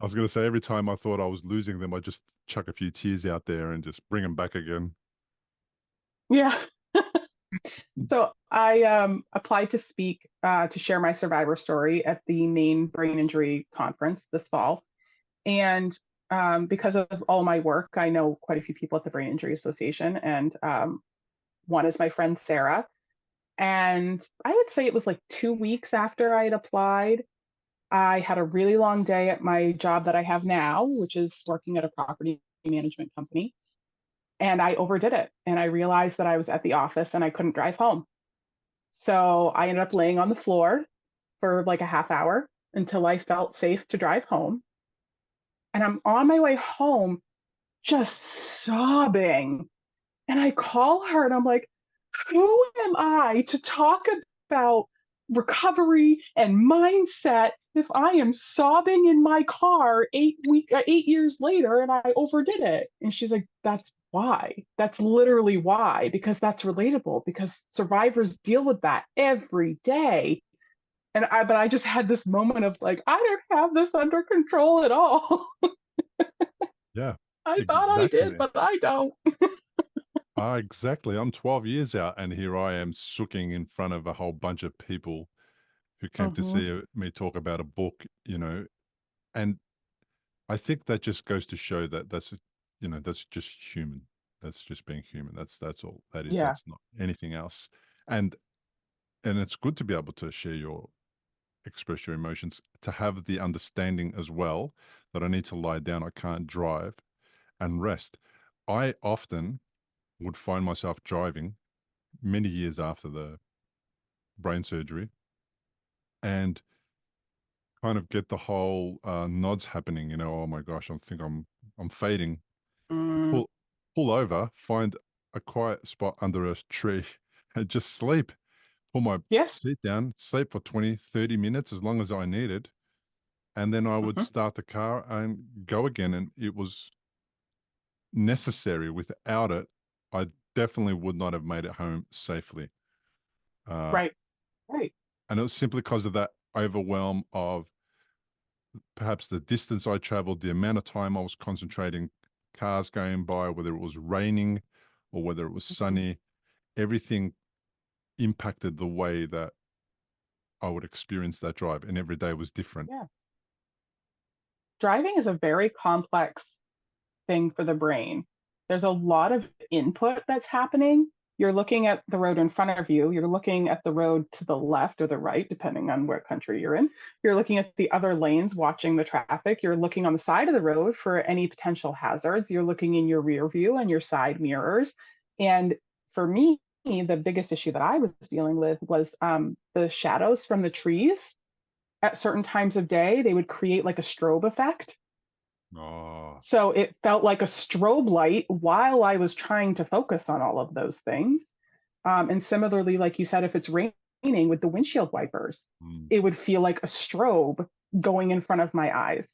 was going to say, every time I thought I was losing them, I just chuck a few tears out there and just bring them back again. Yeah. So I applied to speak to share my survivor story at the Maine Brain Injury Conference this fall. And because of all my work, I know quite a few people at the Brain Injury Association. And one is my friend Sarah. And I would say it was like 2 weeks after I had applied, I had a really long day at my job that I have now, which is working at a property management company. And I overdid it. And I realized that I was at the office and I couldn't drive home. So I ended up laying on the floor for like a half hour until I felt safe to drive home. And I'm on my way home just sobbing. And I call her and I'm like, who am I to talk about recovery and mindset if I am sobbing in my car 8 years later and I overdid it? And she's like, that's why. That's literally why, because that's relatable, because survivors deal with that every day. But I just had this moment of like, I don't have this under control at all. Yeah, I thought I did, exactly. but I don't. Exactly. I'm 12 years out, and here I am sooking in front of a whole bunch of people who came to Mm-hmm. see me talk about a book, and I think that just goes to show that that's just human. That's just being human. That's all that is. Yeah. That's not anything else. And it's good to be able to express your emotions, to have the understanding as well that I need to lie down, I can't drive, and rest. I often would find myself driving many years after the brain surgery, and kind of get the whole nods happening. You know, oh my gosh, I think I'm fading. Mm, Pull over, find a quiet spot under a tree, and just sleep. Pull my yeah. seat down, sleep for 20, 30 minutes as long as I needed. And then I would Hmm. start the car and go again. And it was necessary. Without it, I definitely would not have made it home safely. Uh, Right. Right. and it was simply because of that overwhelm of perhaps the distance I traveled, the amount of time I was concentrating, cars going by, whether it was raining or whether it was Mhm. sunny, everything impacted the way that I would experience that drive. And every day was different. Yeah. Driving is a very complex thing for the brain. There's a lot of input that's happening. You're looking at the road in front of you, you're looking at the road to the left or the right, depending on what country you're in. You're looking at the other lanes, watching the traffic. You're looking on the side of the road for any potential hazards. You're looking in your rear view and your side mirrors. And for me, the biggest issue that I was dealing with was the shadows from the trees at certain times of day. They would create like a strobe effect. Oh, So it felt like a strobe light while I was trying to focus on all of those things. And similarly, like you said, if it's raining with the windshield wipers, mm. it would feel like a strobe going in front of my eyes.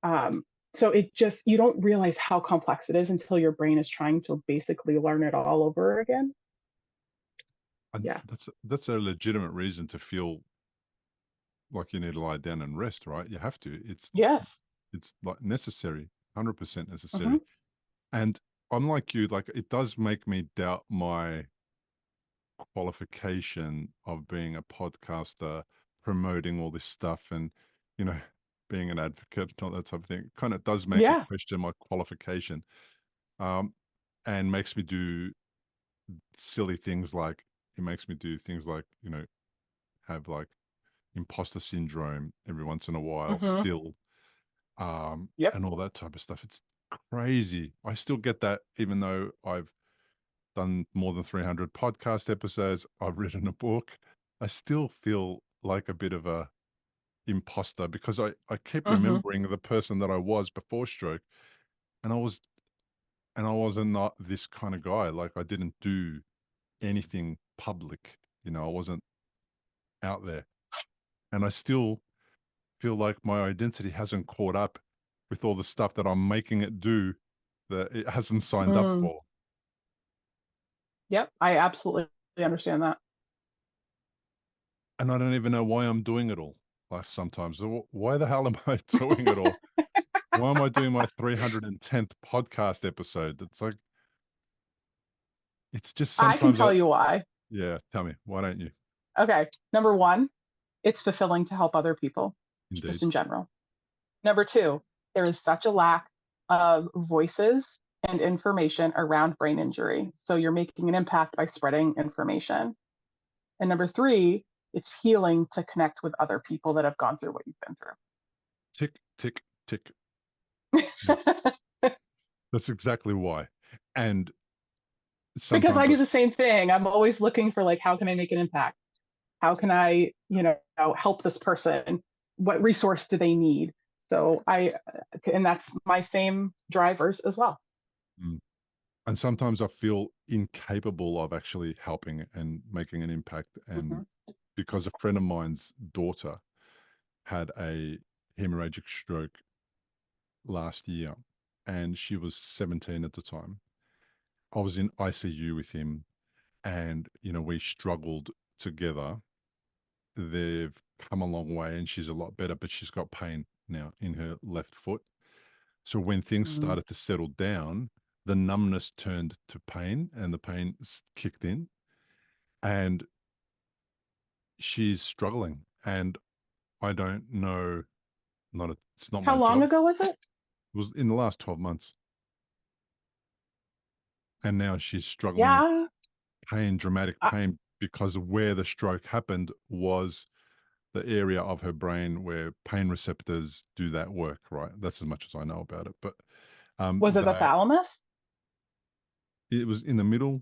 Um, so it just, you don't realize how complex it is until your brain is trying to basically learn it all over again. And Yeah. that's a legitimate reason to feel like you need to lie down and rest, right? You have to. Yes. It's like necessary, 100% Hmm. necessary. And unlike you, like it does make me doubt my qualification of being a podcaster, promoting all this stuff, and you know, being an advocate, not that type of thing. Kind of does make me Yeah. question my qualification, um, and makes me do silly things like it makes me do things like have like imposter syndrome every once in a while Hmm. still, Yep. and all that type of stuff. It's crazy. I still get that even though I've done more than 300 podcast episodes, I've written a book. I still feel like a bit of a imposter because I keep Hmm. remembering the person that I was before stroke, and I wasn't not this kind of guy. Like I didn't do anything public, I wasn't out there. And I still feel like my identity hasn't caught up with all the stuff that I'm making it do that it hasn't signed up Mm. for. Yep. I absolutely understand that. And I don't even know why I'm doing it all. Like sometimes, why the hell am I doing it all? Why am I doing my 310th podcast episode? It's like, it's just I can sometimes tell you why. yeah, tell me, why don't you? Okay. Number one, it's fulfilling to help other people, just Indeed. in general. Number two, there is such a lack of voices and information around brain injury. So you're making an impact by spreading information. And number three, it's healing to connect with other people that have gone through what you've been Tick, tick, tick. Yeah, through. that's exactly why. And Because I sometimes do the same thing. I'm always looking for like, how can I make an impact? How can I, help this person? What resource do they need? So and that's my same drivers as well. mm, and sometimes I feel incapable of actually helping and making an impact. And Hmm. because a friend of mine's daughter had a hemorrhagic stroke last year, and she was 17 at the time. I was in ICU with him, and we struggled together. They've come a long way, and she's a lot better, but she's got pain now in her left foot. So when things Mm. started to settle down, the numbness turned to pain, and the pain kicked in, and she's struggling. And I don't know. It's not How my long job. ago was it? It was in the last 12 months, and now she's struggling with Yeah. pain, dramatic I, pain, because of where the stroke happened was the area of her brain where pain receptors do that work, right? That's as much as I know about it. But was it the thalamus? it was in the middle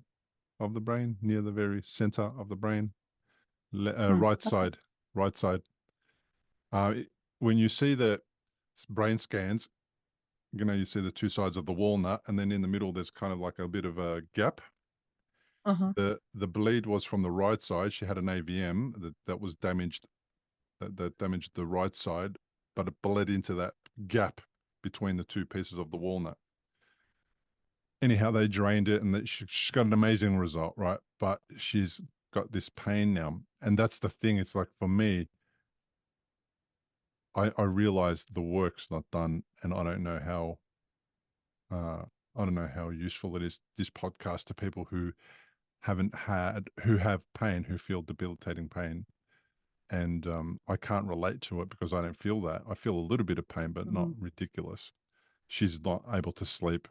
of the brain, near the very center of the brain, Hmm. right Okay. side, right side. It when you see the brain scans, you see the two sides of the walnut, and then in the middle there's kind of like a bit of a gap. The bleed was from the right side. She had an AVM that was damaged, that damaged the right side, but it bled into that gap between the two pieces of the walnut. Anyhow, they drained it, and she's got an amazing result, right? But she's got this pain now, and that's the thing. It's like, for me, I realize the work's not done, and I don't know how useful it is, this podcast, to people who have pain, who feel debilitating pain. And I can't relate to it because I don't feel that. I feel a little bit of pain, but not ridiculous. She's not able to sleep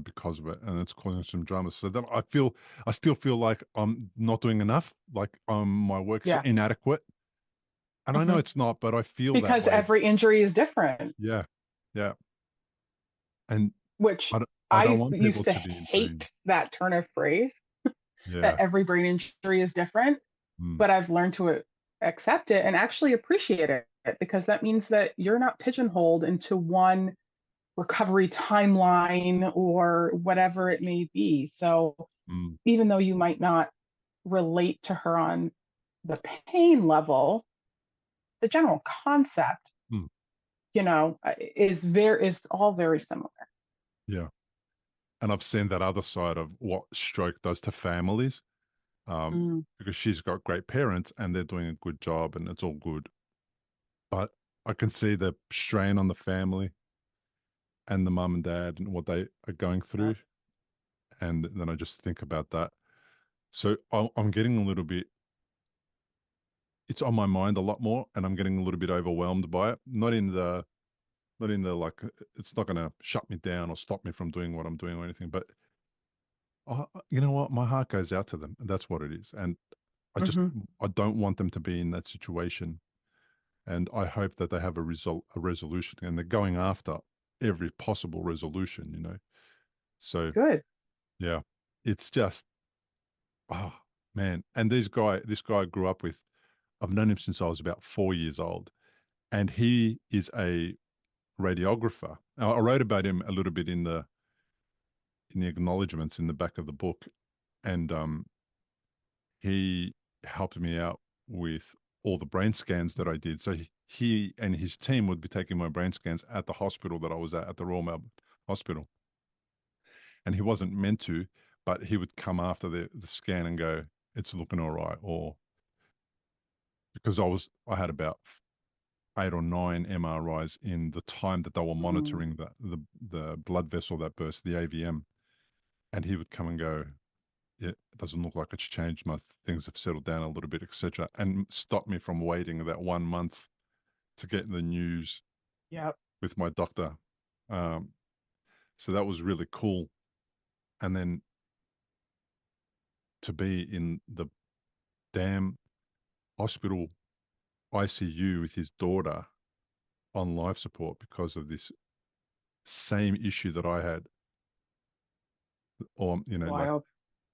because of it, and it's causing some drama. So then I still feel like I'm not doing enough, like my work's inadequate. And I know it's not, but I feel that because way. every injury is different. Yeah, yeah. And Which I don't want used people to to be in hate pain. that turn of phrase, Yeah. that every brain injury is different. But I've learned to accept it and actually appreciate it, because that means that you're not pigeonholed into one recovery timeline or whatever it may be. So even though you might not relate to her on the pain level, the general concept, is all very similar. Yeah. And I've seen that other side of what stroke does to families, because she's got great parents and they're doing a good job and it's all good. But I can see the strain on the family and the mum and dad and what they are going through. And then I just think about that. So I'm getting a little bit, it's on my mind a lot more, and I'm getting a little bit overwhelmed by it. Not in the like, it's not going to shut me down or stop me from doing what I'm doing or anything, but you know what? My heart goes out to them, and that's what it is. And I don't want them to be in that situation. And I hope that they have a resolution, and they're going after every possible resolution. So Good. yeah, it's just, oh man. And this guy I grew up with, I've known him since I was about 4 years old, and he is a radiographer. Now, I wrote about him a little bit in the acknowledgements in the back of the book, and he helped me out with all the brain scans that I did. So he and his team would be taking my brain scans at the hospital that I was at the Royal Melbourne Hospital. And he wasn't meant to, but he would come after the scan and go, "It's looking all right," or because I had about 8 or 9 MRIs in the time that they were monitoring the blood vessel that burst, the AVM, and he would come and go, "Yeah, it doesn't look like it's changed. My things have settled down a little bit, etc." And stop me from waiting that 1 month to get the news with my doctor. So that was really cool. And then to be in the damn hospital ICU with his daughter on life support because of this same issue that I had, or Wild.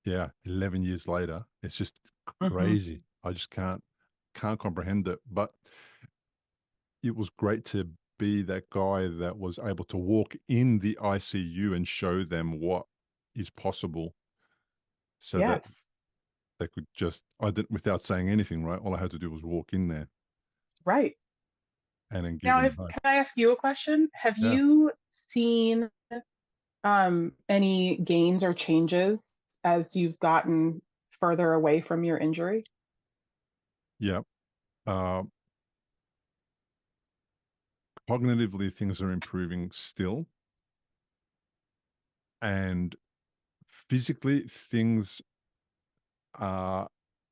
11 years later, it's just crazy. I just can't comprehend it. But it was great to be that guy that was able to walk in the ICU and show them what is possible, so that they could just, I didn't, without saying anything, right? All I had to do was walk in there. Right. And then give Now, them hope. can I ask you a question? Have you seen any gains or changes as you've gotten further away from your injury? Yeah. Cognitively, things are improving still. And physically, things are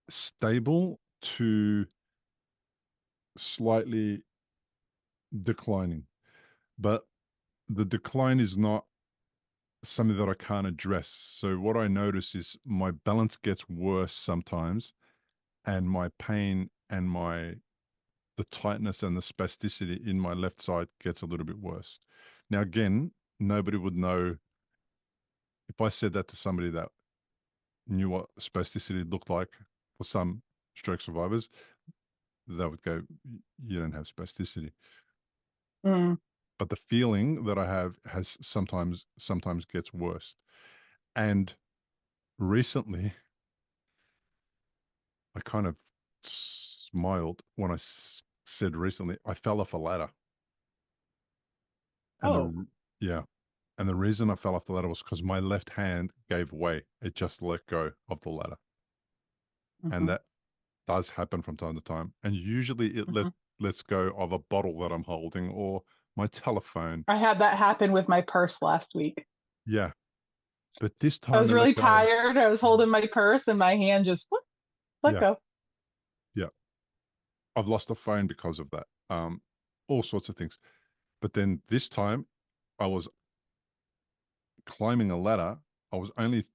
stable to slightly declining. But the decline is not something that I can't address. So what I notice is my balance gets worse sometimes, and my pain and the tightness and the spasticity in my left side gets a little bit worse. Now, again, nobody would know if I said that to somebody that knew what spasticity looked like for some stroke survivors. they would go, you don't have spasticity. Mm. But the feeling that I have has sometimes gets worse. And recently, I kind of smiled when I said recently, I fell off a ladder. And Oh. yeah. And the reason I fell off the ladder was because my left hand gave way. It just let go of the ladder. And Mm-hmm. that does happen from time to time. And usually it lets go of a bottle that I'm holding or my telephone. I had that happen with my purse last week. Yeah. But this I time was it really let go. tired. I was holding my purse and my hand just let Yeah. go. Yeah. I've lost a phone because of that. All sorts of things. But then this time I was climbing a ladder. I was only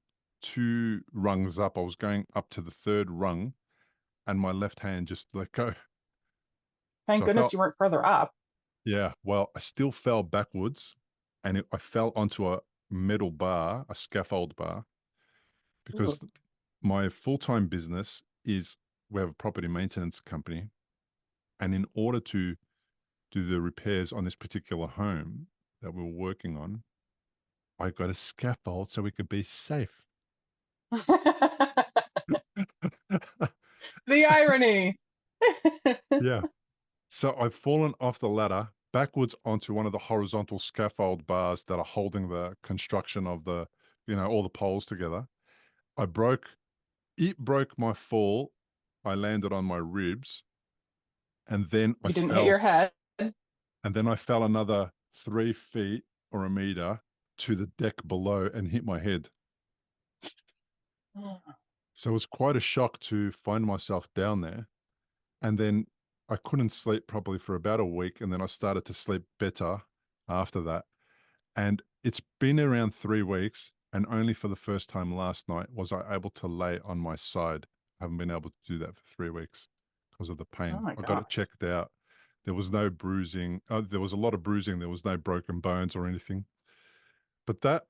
2 rungs up. I was going up to the 3rd rung and my left hand just let go. Thank So I goodness felt, you weren't further up. yeah, well, I still fell backwards and I fell onto a metal bar, a scaffold bar, Ooh. because my full-time business is we have a property maintenance company. And in order to do the repairs on this particular home that we were working on, I got a scaffold so we could be safe. The irony. Yeah. So I've fallen off the ladder backwards onto one of the horizontal scaffold bars that are holding the construction of the, all the poles together. It broke my fall. I landed on my ribs and then You didn't hit your head. I fell another 3 feet or a meter to the deck below and hit my head. So it was quite a shock to find myself down there. And then I couldn't sleep properly for about a week. And then I started to sleep better after that. And it's been around 3 weeks. And only for the first time last night was I able to lay on my side. I haven't been able to do that for 3 weeks because of the Oh pain. my I got it gosh. checked out. There was no bruising. There was a lot of bruising. There was no broken bones or anything. But that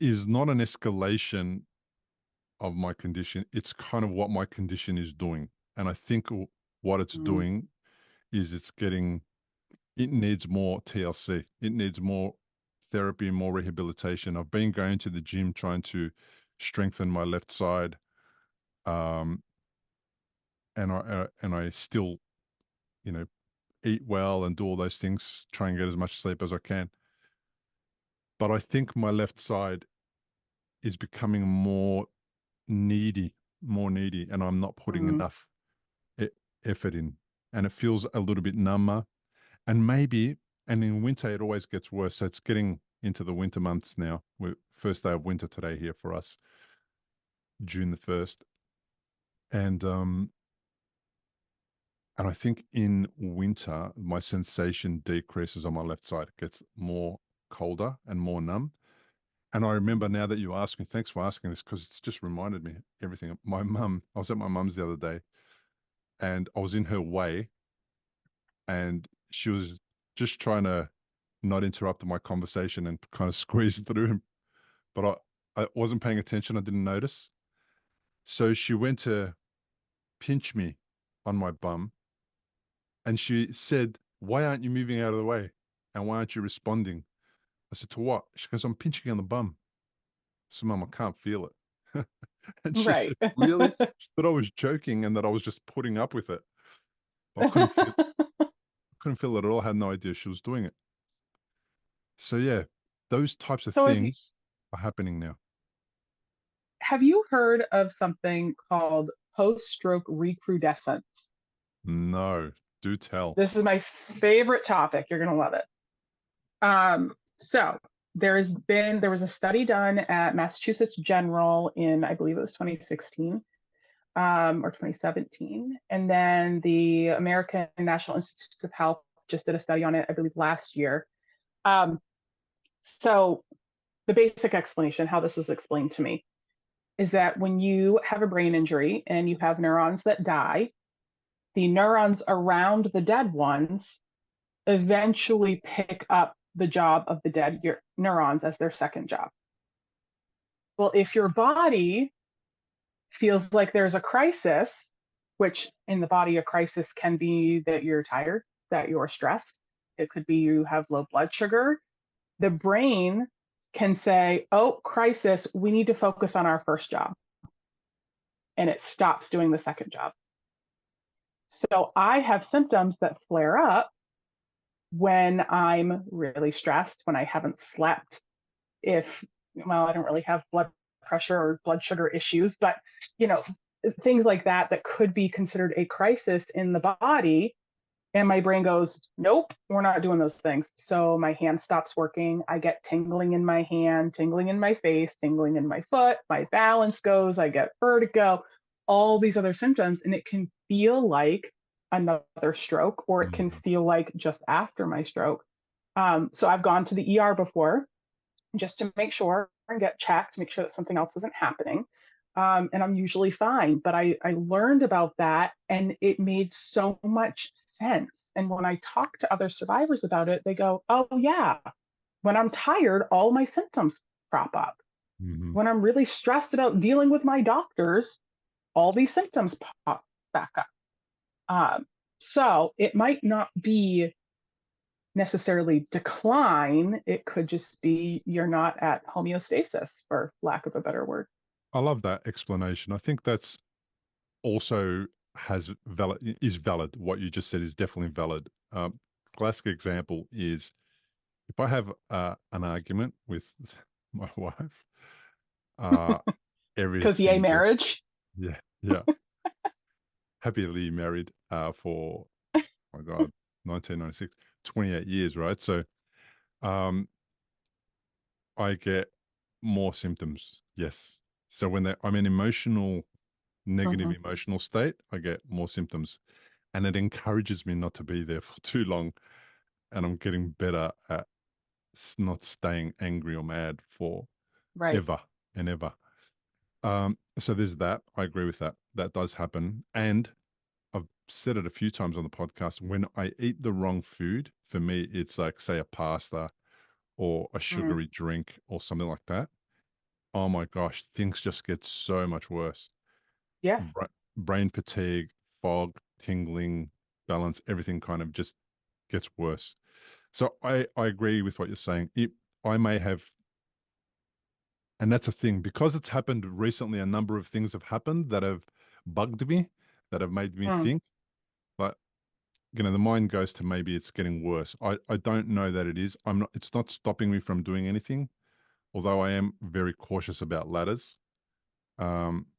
is not an escalation of my condition. It's kind of what my condition is doing. And I think what it's Mm. doing is it needs more TLC. It needs more therapy, more rehabilitation. I've been going to the gym trying to strengthen my left side. And I still, eat well and do all those things, try and get as much sleep as I can. But I think my left side is becoming more needy, and I'm not putting Mm. enough effort in. And it feels a little bit number. And maybe, and in winter, it always gets worse. So it's getting into the winter months now. First day of winter today here for us, June the 1st. And I think in winter, my sensation decreases on my left side. It gets more colder and more numb. And I remember now that you asked me, thanks for asking this, because it's just reminded me everything. I was at my mum's the other day and I was in her way and she was just trying to not interrupt my conversation and kind of squeeze through. But I wasn't paying attention. I didn't notice. So she went to pinch me on my bum and she said, why aren't you moving out of the way? And why aren't you responding? I said, to what? She goes, I'm pinching you on the bum. So, Mum, I can't feel it. And she said, Right. really? She thought I was joking and that I was just putting up with it. But I couldn't feel it at all. I had no idea she was doing it. So yeah, those types of So things are happening now. have you heard of something called post-stroke recrudescence? No, do tell. This is my favorite topic. You're going to love it. So there was a study done at Massachusetts General in, I believe it was 2016 or 2017. And then the American National Institutes of Health just did a study on it, I believe last year. So the basic explanation, how this was explained to me, is that when you have a brain injury and you have neurons that die, the neurons around the dead ones eventually pick up the job of the dead neurons as their second job. Well, if your body feels like there's a crisis which in the body, a crisis can be that you're tired, that you're stressed. It could be you have low blood sugar. The brain can say, oh, crisis, we need to focus on our first job. And it stops doing the second job. So I have symptoms that flare up when I'm really stressed, when I haven't slept, I don't really have blood pressure or blood sugar issues, but, things like that could be considered a crisis in the body. And my brain goes, nope, we're not doing those things. So my hand stops working. I get tingling in my hand, tingling in my face, tingling in my foot. My balance goes. I get vertigo, all these other symptoms. And it can feel like another stroke, or it can feel like just after my stroke. So I've gone to the ER before just to make sure and get checked, make sure that something else isn't happening. And I'm usually fine. But I learned about that and it made so much sense. And when I talk to other survivors about it, they go, oh, yeah, when I'm tired, all my symptoms crop up. Mm-hmm. When I'm really stressed about dealing with my doctors, all these symptoms pop back up. So it might not be necessarily decline. It could just be you're not at homeostasis, for lack of a better word. I love that explanation. I think that's also is valid. What you just said is definitely valid. Classic example is if I have an argument with my wife, Because yay, everything just marriage. yeah. Happily married for my God, 1996, 28 years, right? So um I get more symptoms. Yes. So when I'm in negative Mhm. emotional state, I get more symptoms. And it encourages me not to be there for too long. And I'm getting better at not staying angry or mad for Right. ever and ever. So there's that. I agree with that. That does happen. And I've said it a few times on the podcast. When I eat the wrong food, for me, it's like, say, a pasta or a Mm. sugary drink or something like that. Oh my gosh, things just get so much worse. Yes. Brain fatigue, fog, tingling, balance, everything kind of just gets worse. So I agree with what you're saying. I may have, and that's a thing, because it's happened recently, a number of things have happened that have bugged me, that have made me Mm. think. But, the mind goes to maybe it's getting worse. I don't know that it is. It's not stopping me from doing anything, although I am very cautious about ladders. Um,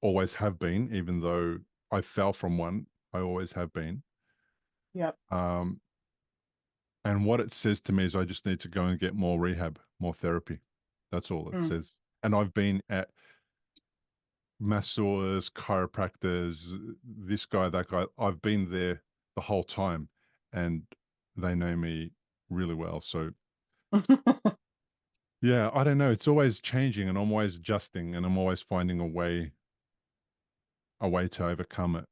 always have been, even though I fell from one. I always have been. Yep. And what it says to me is I just need to go and get more rehab, more therapy. That's all it Mm. says. And I've been at masseurs, chiropractors, this guy, that guy. I've been there the whole time and they know me really well. So yeah, I don't know. It's always changing and I'm always adjusting and I'm always finding a way to overcome it.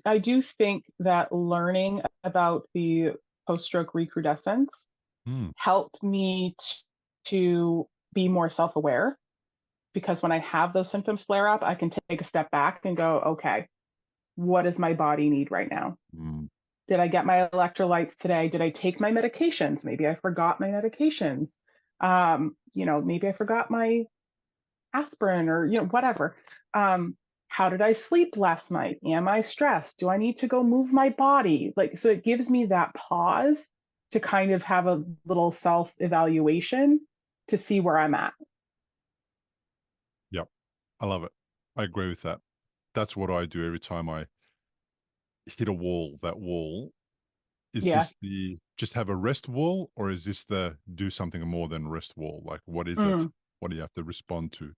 I do think that learning about the post-stroke recrudescence Hmm. helped me to be more self-aware, because when I have those symptoms flare up, I can take a step back and go, okay, what does my body need right now? Hmm. Did I get my electrolytes today? Did I take my medications? Maybe I forgot my medications. Maybe I forgot my aspirin or, whatever. How did I sleep last night? Am I stressed? Do I need to go move my body? So it gives me that pause to kind of have a little self evaluation to see where I'm at. Yep. I love it. I agree with that. That's what I do every time I hit a wall. That wall, is Yeah. this the just have a rest wall, or is this the do something more than rest wall? Like, what is it? Mm. What do you have to respond to?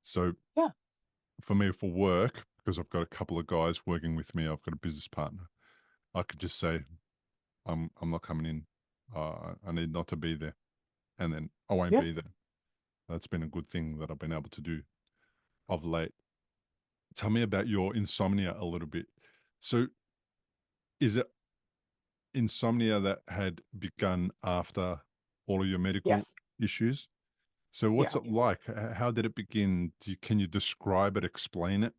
So Yeah. for me, for work, because I've got a couple of guys working with me, I've got a business partner. I could just say, I'm not coming in. I need not to be there, and then I won't Yeah. be there. That's been a good thing that I've been able to do of late. Tell me about your insomnia a little bit. So, is it insomnia that had begun after all of your medical Yes. issues? So what's Yeah. it like? How did it begin? Can you describe it, explain it?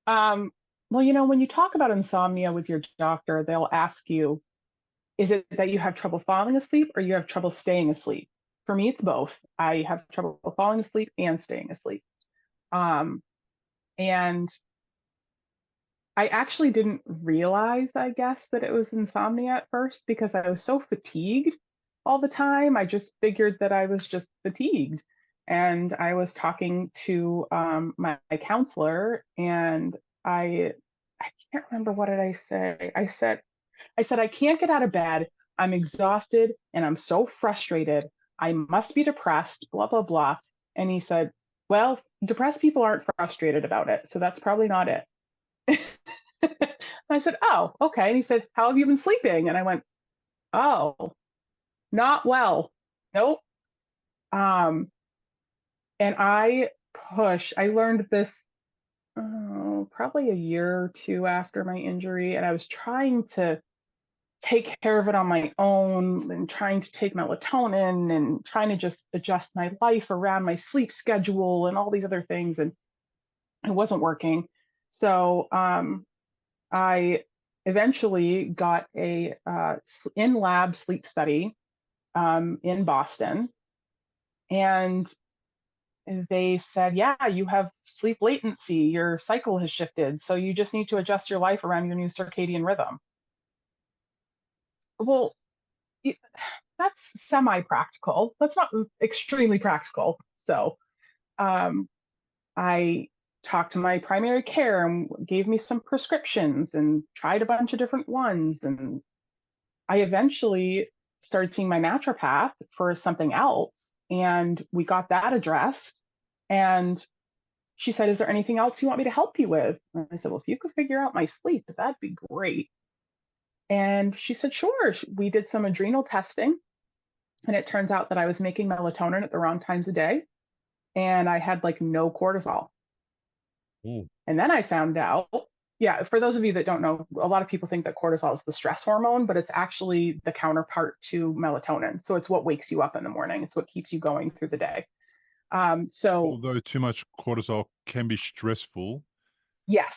Well, when you talk about insomnia with your doctor, they'll ask you, is it that you have trouble falling asleep or you have trouble staying asleep? For me, it's both. I have trouble falling asleep and staying asleep. Um, and I actually didn't realize, I guess, that it was insomnia at first because I was so fatigued all the time. I just figured that I was just fatigued. And I was talking to my counselor, and I can't remember, what did I say? I said I can't get out of bed. I'm exhausted and I'm so frustrated. I must be depressed, blah blah blah. And he said, "Well, depressed people aren't frustrated about it, so that's probably not it." I said, "Oh, okay." And he said, "How have you been sleeping?" And I went, "Oh, not well. Nope." Um, and I learned this probably a year or two after my injury, and I was trying to take care of it on my own and trying to take melatonin and trying to just adjust my life around my sleep schedule and all these other things. And it wasn't working. So I eventually got a in lab sleep study in Boston. And they said, yeah, you have sleep latency. Your cycle has shifted. So you just need to adjust your life around your new circadian rhythm. Well, that's semi-practical. That's not extremely practical. So um, I talked to my primary care and gave me some prescriptions and tried a bunch of different ones. And I eventually started seeing my naturopath for something else. And we got that addressed. And she said, "Is there anything else you want me to help you with?" And I said, "Well, if you could figure out my sleep, that'd be great." And she said, "Sure." We did some adrenal testing. And it turns out that I was making melatonin at the wrong times of day, and I had like no cortisol. Mm. And then I found out, yeah, for those of you that don't know, a lot of people think that cortisol is the stress hormone, but it's actually the counterpart to melatonin. So it's what wakes you up in the morning. It's what keeps you going through the day. So Although too much cortisol can be stressful, yes,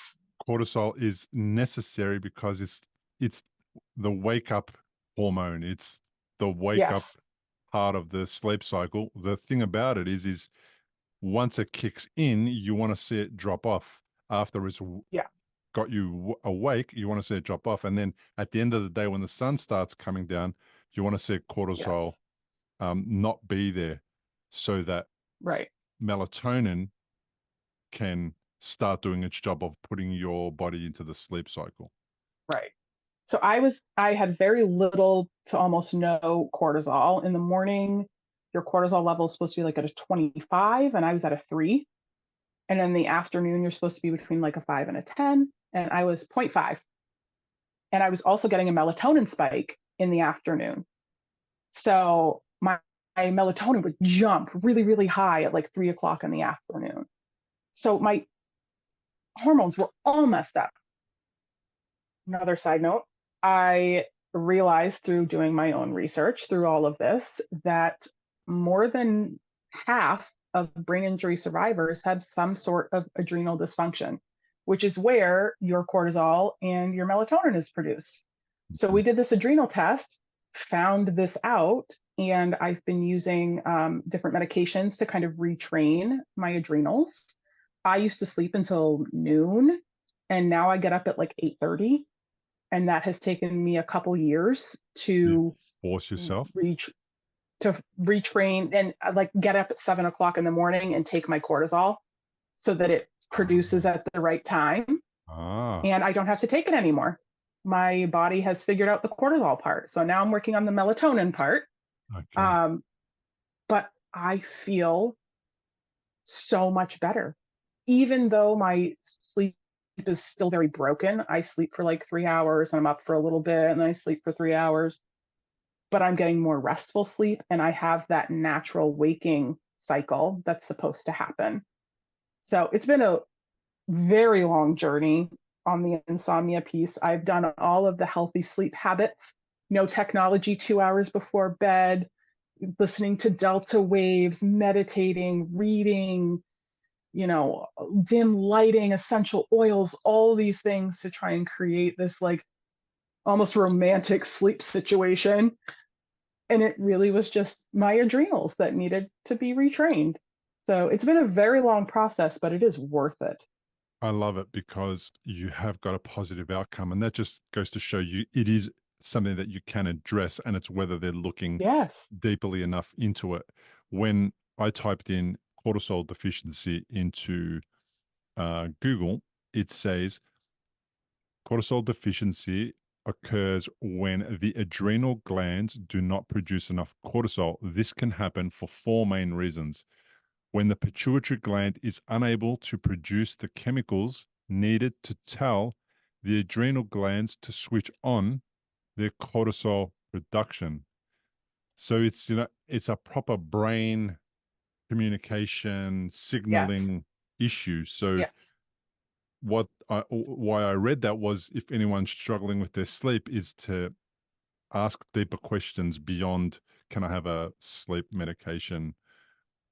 cortisol is necessary because it's the wake up hormone. It's the wake up yes, part of the sleep cycle. The thing about it is once it kicks in, you want to see it drop off. After it's yeah, got you awake, you want to see it drop off. And then at the end of the day, when the sun starts coming down, you want to see cortisol yes, not be there so that right, melatonin can start doing its job of putting your body into the sleep cycle. right. So I had very little to almost no cortisol. In the morning, your cortisol level is supposed to be like at a 25, and I was at a 3. And in the afternoon, you're supposed to be between like a 5 and a 10, and I was 0.5. And I was also getting a melatonin spike in the afternoon. So my melatonin would jump really, really high at like 3 o'clock in the afternoon. So my hormones were all messed up. Another side note, I realized through doing my own research through all of this that more than half of brain injury survivors have some sort of adrenal dysfunction, which is where your cortisol and your melatonin is produced. So we did this adrenal test, found this out, and I've been using different medications to kind of retrain my adrenals. I used to sleep until noon, and now I get up at like 8:30, and that has taken me a couple years You to force yourself. reach to retrain and like get up at 7 o'clock in the morning and take my cortisol so that it produces at the right time, Ah, and I don't have to take it anymore. My body has figured out the cortisol part, so now I'm working on the melatonin part. okay. um, but I feel so much better, even though my sleep is still very broken. I sleep for like 3 hours and I'm up for a little bit and then I sleep for 3 hours, but I'm getting more restful sleep and I have that natural waking cycle that's supposed to happen. So it's been a very long journey on the insomnia piece. I've done all of the healthy sleep habits, no technology 2 hours before bed, listening to delta waves, meditating, reading, dim lighting, essential oils, all these things to try and create this like almost romantic sleep situation. And it really was just my adrenals that needed to be retrained. So it's been a very long process, but it is worth it. I love it because you have got a positive outcome. And that just goes to show you it is something that you can address, and it's whether they're looking Yes. deeply enough into it. When I typed in cortisol deficiency into Google, it says cortisol deficiency occurs when the adrenal glands do not produce enough cortisol. This can happen for four main reasons. When the pituitary gland is unable to produce the chemicals needed to tell the adrenal glands to switch on their cortisol production. So it's a proper brain communication Yes. signaling issue. So Yes. why I read that was, if anyone's struggling with their sleep, is to ask deeper questions beyond, can I have a sleep medication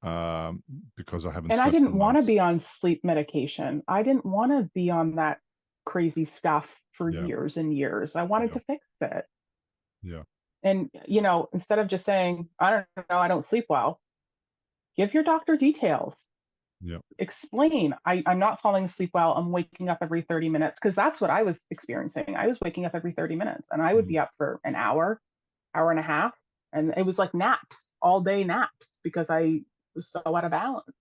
because I haven't And I slept for didn't want to months. be on sleep medication. I didn't want to be on that crazy stuff for Yeah, years and years. I wanted yeah, to fix it. yeah, And, instead of just saying, I don't know, I don't sleep well, give your doctor details. yeah. Explain, I'm not falling asleep well. I'm waking up every 30 minutes. Because that's what I was experiencing. I was waking up every 30 minutes and I would be Mm. up for an hour, hour and a half. And it was like naps, all day naps, because I was so out of balance.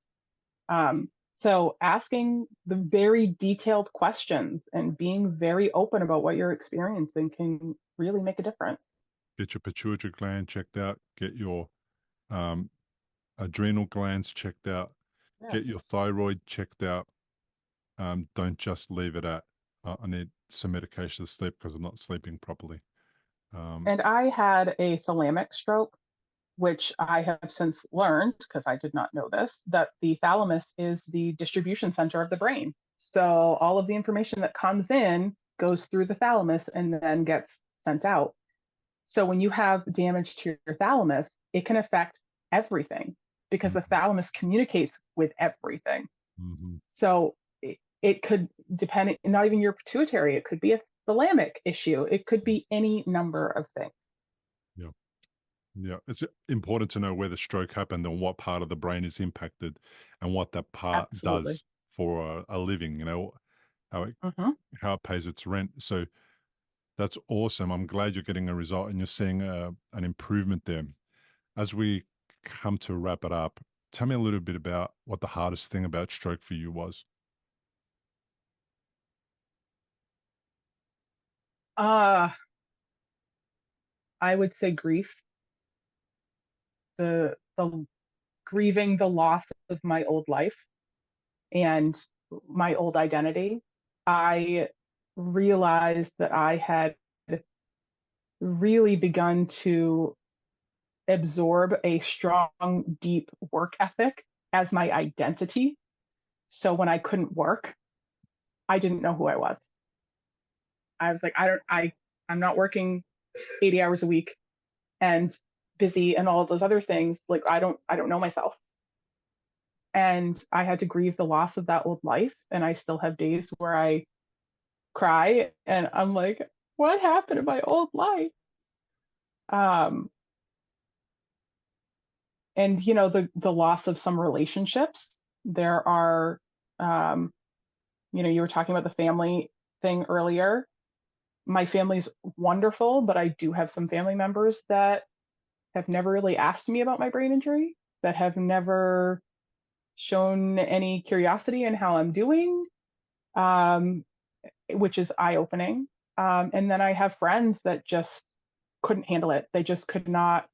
Um, so asking the very detailed questions and being very open about what you're experiencing can really make a difference. Get your pituitary gland checked out. Get your um, adrenal glands checked out. Get your Yes. thyroid checked out. Don't just leave it at, I need some medication to sleep because I'm not sleeping properly. And I had a thalamic stroke, which I have since learned, because I did not know this, that the thalamus is the distribution center of the brain. So all of the information that comes in goes through the thalamus and then gets sent out. So when you have damage to your thalamus, it can affect everything because the thalamus communicates with everything. Mm-hmm. So it could depend, not even your pituitary, it could be a thalamic issue. It could be any number of things. Yeah. Yeah. It's important to know where the stroke happened and what part of the brain is impacted and what that part Absolutely. does for a living, how it, Mm-hmm. how it pays its rent. So that's awesome. I'm glad you're getting a result and you're seeing an improvement there. As we come to wrap it up, tell me a little bit about what the hardest thing about stroke for you was. Uh, I would say grief, the grieving the loss of my old life and my old identity. I realized that I had really begun to absorb a strong, deep work ethic as my identity. So when I couldn't work, I didn't know who I was. I was like, I'm not working 80 hours a week and busy and all of those other things. Like I don't know myself. And I had to grieve the loss of that old life. And I still have days where I cry and I'm like, what happened to my old life? Um, and the loss of some relationships. There are, um, you were talking about the family thing earlier. My family's wonderful, but I do have some family members that have never really asked me about my brain injury, that have never shown any curiosity in how I'm doing, um, which is eye opening. And then I have friends that just couldn't handle it. They just could not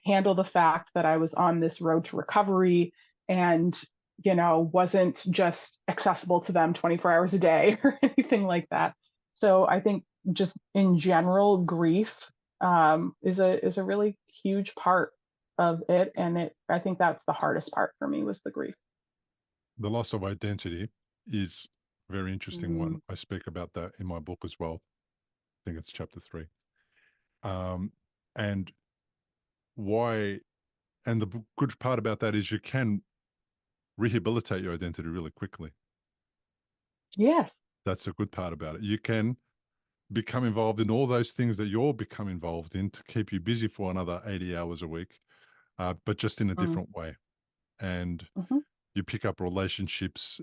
handle the fact that I was on this road to recovery and, wasn't just accessible to them 24 hours a day or anything like that. So I think just in general, grief is a really huge part of it. And I think that's the hardest part for me was the grief. The loss of identity is a very interesting one. Mm, I speak about that in my book as well. I think it's chapter 3. And why, and the good part about that is you can rehabilitate your identity really quickly. Yes. That's a good part about it. You can become involved in all those things that you're become involved in to keep you busy for another 80 hours a week, but just in a Mm-hmm. different way. And Mm-hmm. you pick up relationships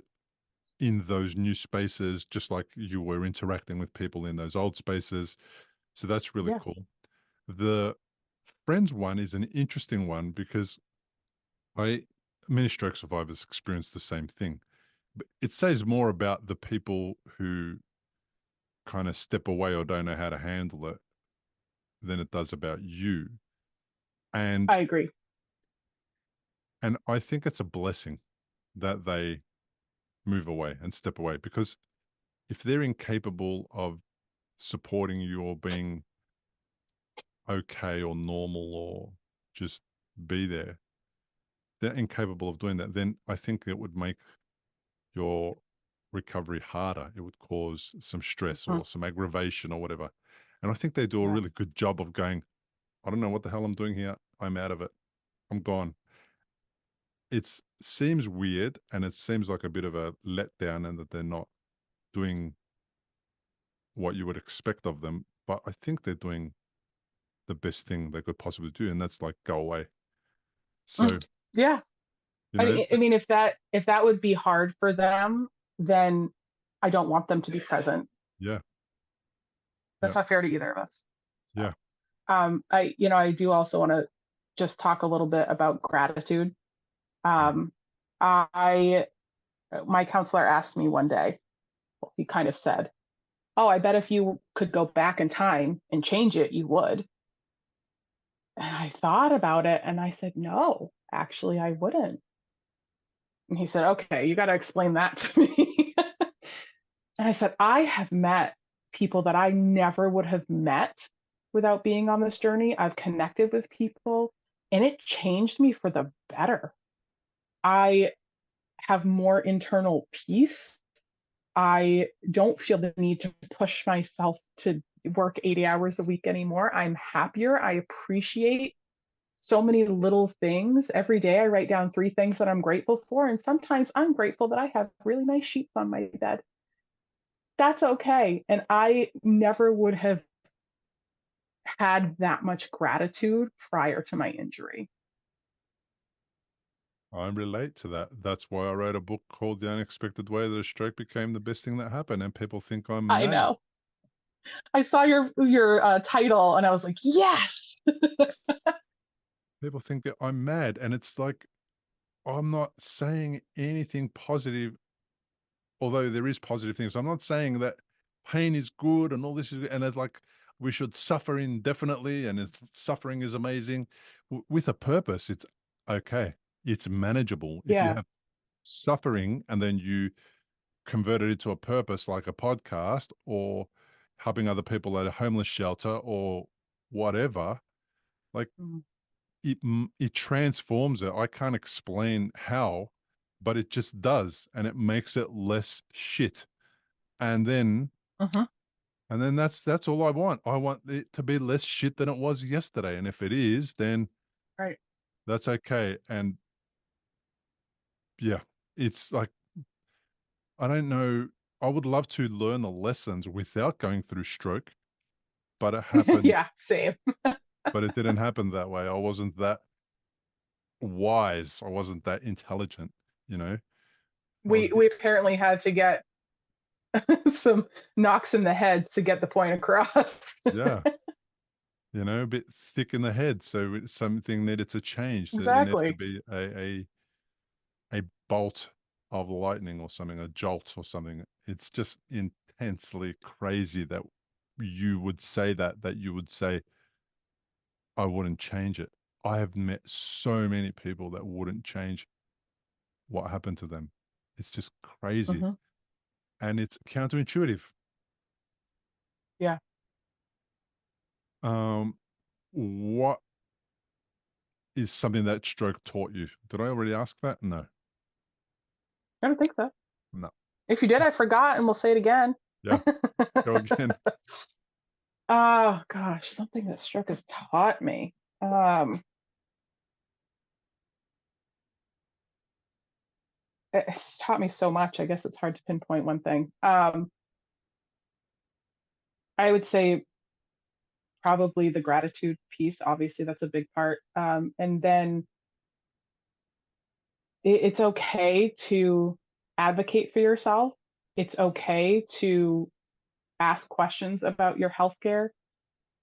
in those new spaces, just like you were interacting with people in those old spaces. So that's really Yeah. cool. The friends one is an interesting one because many stroke survivors experience the same thing. But it says more about the people who kind of step away or don't know how to handle it than it does about you. And I agree. I think it's a blessing that they move away and step away, because if they're incapable of supporting you or being okay or normal or just be there, they're incapable of doing that, then I think it would make your recovery harder. It would cause some stress Mm-hmm. or some aggravation or whatever. And I think they do a Yeah. really good job of going, I don't know what the hell I'm doing here. I'm out of it. I'm gone. It seems weird and it seems like a bit of a letdown and that they're not doing what you would expect of them. But I think they're doing the best thing they could possibly do, and that's like go away. So, Yeah. you know, I mean, if that would be hard for them, then I don't want them to be present. yeah, That's yeah, not fair to either of us. yeah. So, I do also want to just talk a little bit about gratitude. Mm. Um, I My counselor asked me one day, well, he kind of said, "Oh, I bet if you could go back in time and change it, you would." And I thought about it and I said, "No, actually, I wouldn't." And he said, "Okay, you got to explain that to me." And I said, "I have met people that I never would have met without being on this journey. I've connected with people and it changed me for the better. I have more internal peace. I don't feel the need to push myself to work 80 hours a week anymore. I'm happier. I appreciate so many little things. Every day I write down 3 things that I'm grateful for. And sometimes I'm grateful that I have really nice sheets on my bed. That's okay. And I never would have had that much gratitude prior to my injury." I relate to that. That's why I wrote a book called The Unexpected Way That a Stroke Became the Best Thing That Happened. And people think I'm I mad. know. I saw your title and I was like, yes. People think that I'm mad. And it's like, I'm not saying anything positive, although there is positive things. I'm not saying that pain is good and all this is, and it's like we should suffer indefinitely and suffering is amazing. With a purpose, it's okay. It's manageable. If you Yeah. have suffering and then you convert it into a purpose like a podcast or helping other people at a homeless shelter or whatever, like Mhm. it transforms it. I can't explain how, but it just does, and it makes it less shit. And then Mhm. that's all I want. I want it to be less shit than it was yesterday. And if it is, then Right. that's okay. And yeah, it's like I don't know. I would love to learn the lessons without going through stroke, but it happened, Yeah, same. but it didn't happen that way. I wasn't that wise. I wasn't that intelligent, you know. I was, We apparently had to get some knocks in the head to get the point across. yeah, a bit thick in the head. So something needed to change. So there needed to Exactly. be a bolt of lightning or something, a jolt or something. It's just intensely crazy that you would say that you would say, I wouldn't change it. I have met so many people that wouldn't change what happened to them. It's just crazy. Hmm. And it's counterintuitive. Yeah. Um, what is something that stroke taught you? Did I already ask that? No, I don't think so. no. If you did, I forgot, and we'll say it again. Yeah, go again. Oh gosh, something that stroke has taught me. Um, it's taught me so much. I guess it's hard to pinpoint one thing. I would say probably the gratitude piece. Obviously, that's a big part. And then it's okay to advocate for yourself. It's okay to ask questions about your healthcare.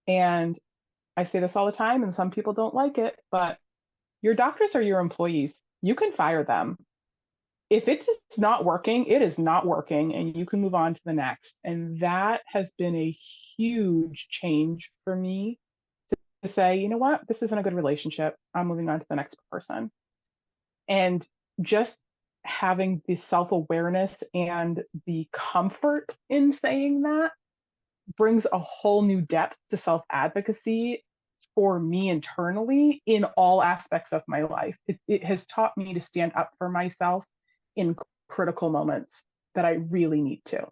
And I say this all the time, and some people don't like it, but your doctors are your employees. You can fire them. If it's not working, it is not working, and you can move on to the next. And that has been a huge change for me to say, you know what, this isn't a good relationship. I'm moving on to the next person. And just having the self-awareness and the comfort in saying that brings a whole new depth to self-advocacy for me internally in all aspects of my life. It has taught me to stand up for myself in critical moments that I really need to.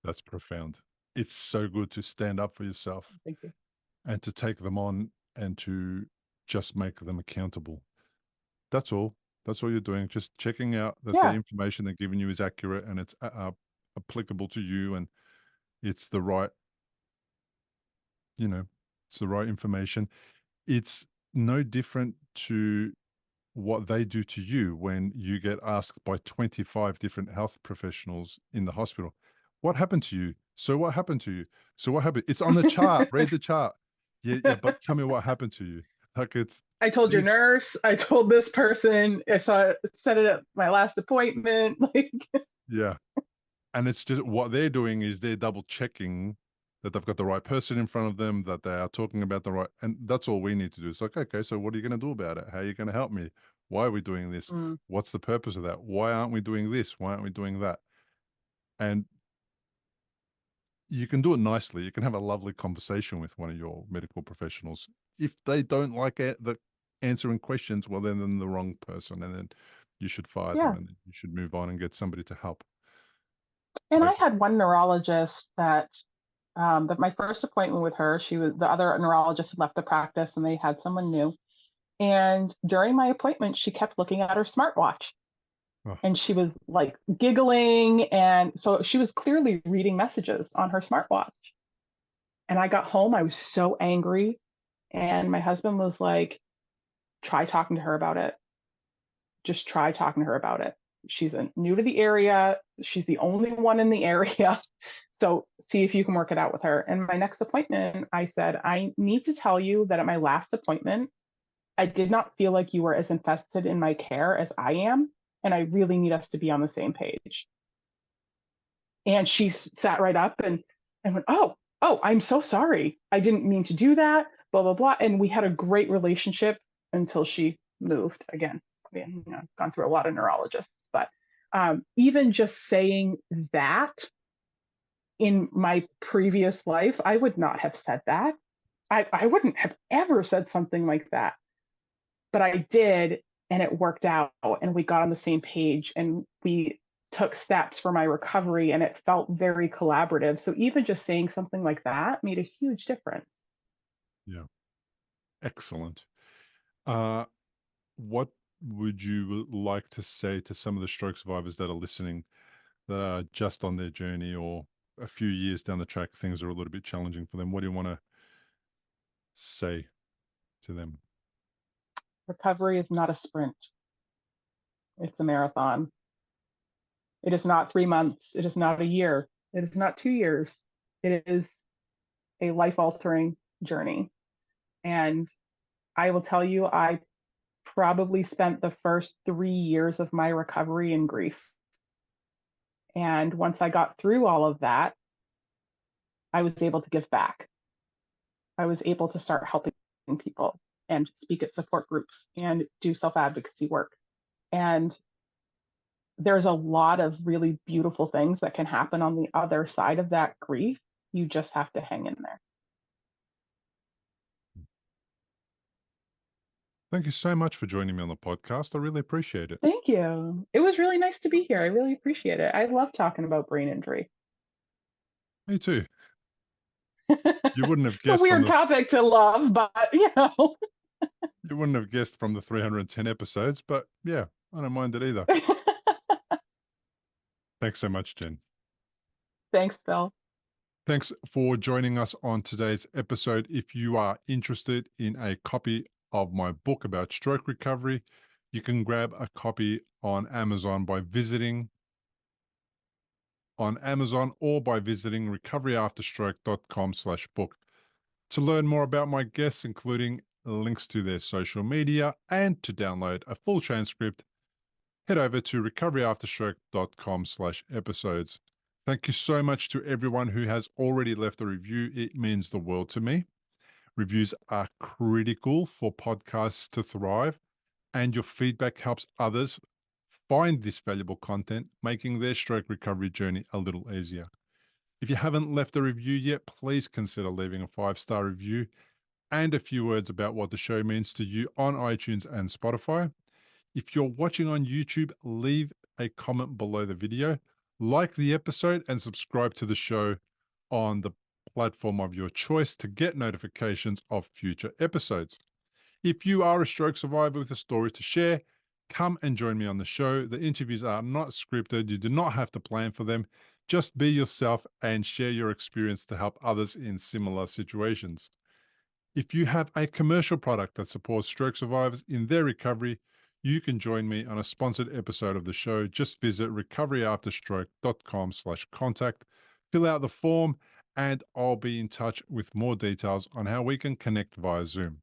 That's profound. It's so good to stand up for yourself. Thank you. And to take them on and to just make them accountable. That's all. That's all you're doing. Just checking out that the information they're giving you is accurate and it's applicable to you, and it's the right, it's the right information. It's no different to what they do to you when you get asked by 25 different health professionals in the hospital, what happened to you? So what happened to you? So what happened? It's on the chart. Read the chart. Yeah, but tell me what happened to you. Like I told your nurse, I told this person, I said it at my last appointment. Yeah. And it's just what they're doing is they're double checking that they've got the right person in front of them, that they are talking about the right, and that's all we need to do. It's like, okay, so what are you going to do about it? How are you going to help me? Why are we doing this? What's the purpose of that? Why aren't we doing this? Why aren't we doing that? And you can do it nicely. You can have a lovely conversation with one of your medical professionals. If they don't like the answering questions, well, then they're the wrong person, and then you should fire them, and then you should move on and get somebody to help. And I had one neurologist that my first appointment with her, the other neurologist had left the practice and they had someone new. And during my appointment, she kept looking at her smartwatch. And she was like giggling. And so she was clearly reading messages on her smartwatch. And I got home, I was so angry. And my husband was like, try talking to her about it. Just try talking to her about it. She's new to the area. She's the only one in the area. So see if you can work it out with her. And my next appointment, I said, I need to tell you that at my last appointment, I did not feel like you were as invested in my care as I am. And I really need us to be on the same page. And she sat right up and went, oh, I'm so sorry. I didn't mean to do that, blah, blah, blah. And we had a great relationship until she moved again. I've gone through a lot of neurologists, but even just saying that in my previous life, I would not have said that. I wouldn't have ever said something like that. But I did, and it worked out, and we got on the same page, and we took steps for my recovery, and it felt very collaborative. So even just saying something like that made a huge difference. Yeah. Excellent. What would you like to say to some of the stroke survivors that are listening, that are just on their journey, or a few years down the track, things are a little bit challenging for them? What do you want to say to them? Recovery is not a sprint. It's a marathon. It is not 3 months. It is not a year. It is not 2 years. It is a life-altering journey. And I will tell you, I probably spent the first 3 years of my recovery in grief. And once I got through all of that, I was able to give back. I was able to start helping people and speak at support groups and do self-advocacy work. And there's a lot of really beautiful things that can happen on the other side of that grief. You just have to hang in there. Thank you so much for joining me on the podcast. I really appreciate it. Thank you. It was really nice to be here. I really appreciate it. I love talking about brain injury. Me too. You wouldn't have guessed. It's a weird topic to love, but you wouldn't have guessed from the 310 episodes, but yeah, I don't mind it either. Thanks so much, Jen. Thanks, Bill. Thanks for joining us on today's episode. If you are interested in a copy of my book about stroke recovery, you can grab a copy on Amazon or by visiting recoveryafterstroke.com/book. To learn more about my guests, including links to their social media and to download a full transcript, head over to recoveryafterstroke.com/episodes. Thank you so much to everyone who has already left a review. It means the world to me. Reviews are critical for podcasts to thrive, and your feedback helps others find this valuable content, making their stroke recovery journey a little easier. If you haven't left a review yet, please consider leaving a 5-star review and a few words about what the show means to you on iTunes and Spotify. If you're watching on YouTube, leave a comment below the video, like the episode, and subscribe to the show on the platform of your choice to get notifications of future episodes. If you are a stroke survivor with a story to share, come and join me on the show. The interviews are not scripted. You do not have to plan for them. Just be yourself and share your experience to help others in similar situations. If you have a commercial product that supports stroke survivors in their recovery, you can join me on a sponsored episode of the show. Just visit recoveryafterstroke.com/contact, fill out the form, and I'll be in touch with more details on how we can connect via Zoom.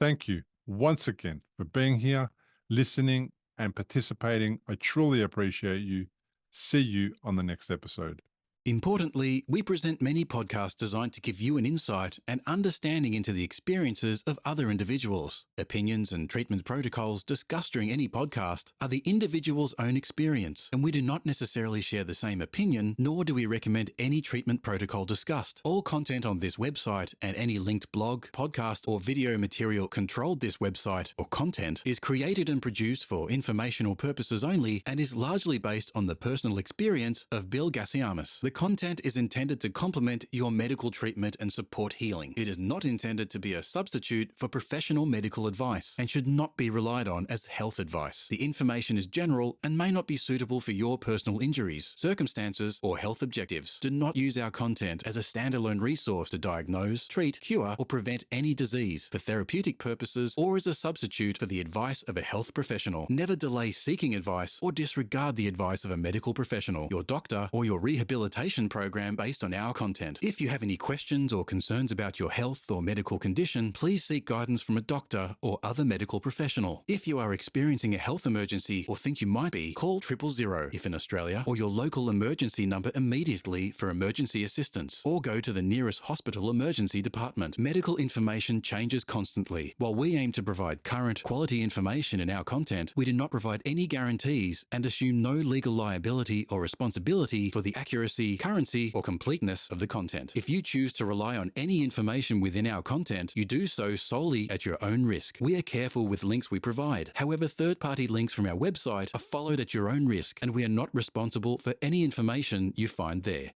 Thank you once again for being here, listening, and participating. I truly appreciate you. See you on the next episode. Importantly, we present many podcasts designed to give you an insight and understanding into the experiences of other individuals. Opinions and treatment protocols discussed during any podcast are the individual's own experience, and we do not necessarily share the same opinion, nor do we recommend any treatment protocol discussed. All content on this website and any linked blog, podcast, or video material controlled this website or content is created and produced for informational purposes only and is largely based on the personal experience of Bill Gasiamis. The content is intended to complement your medical treatment and support healing. It is not intended to be a substitute for professional medical advice and should not be relied on as health advice. The information is general and may not be suitable for your personal injuries, circumstances, or health objectives. Do not use our content as a standalone resource to diagnose, treat, cure, or prevent any disease for therapeutic purposes or as a substitute for the advice of a health professional. Never delay seeking advice or disregard the advice of a medical professional, your doctor, or your rehabilitation program based on our content. If you have any questions or concerns about your health or medical condition, please seek guidance from a doctor or other medical professional. If you are experiencing a health emergency or think you might be, call 000 if in Australia, or your local emergency number immediately for emergency assistance, or go to the nearest hospital emergency department. Medical information changes constantly. While we aim to provide current, quality information in our content, we do not provide any guarantees and assume no legal liability or responsibility for the accuracy, currency, or completeness of the content. If you choose to rely on any information within our content, you do so solely at your own risk. We are careful with links we provide. However, third-party links from our website are followed at your own risk, and we are not responsible for any information you find there.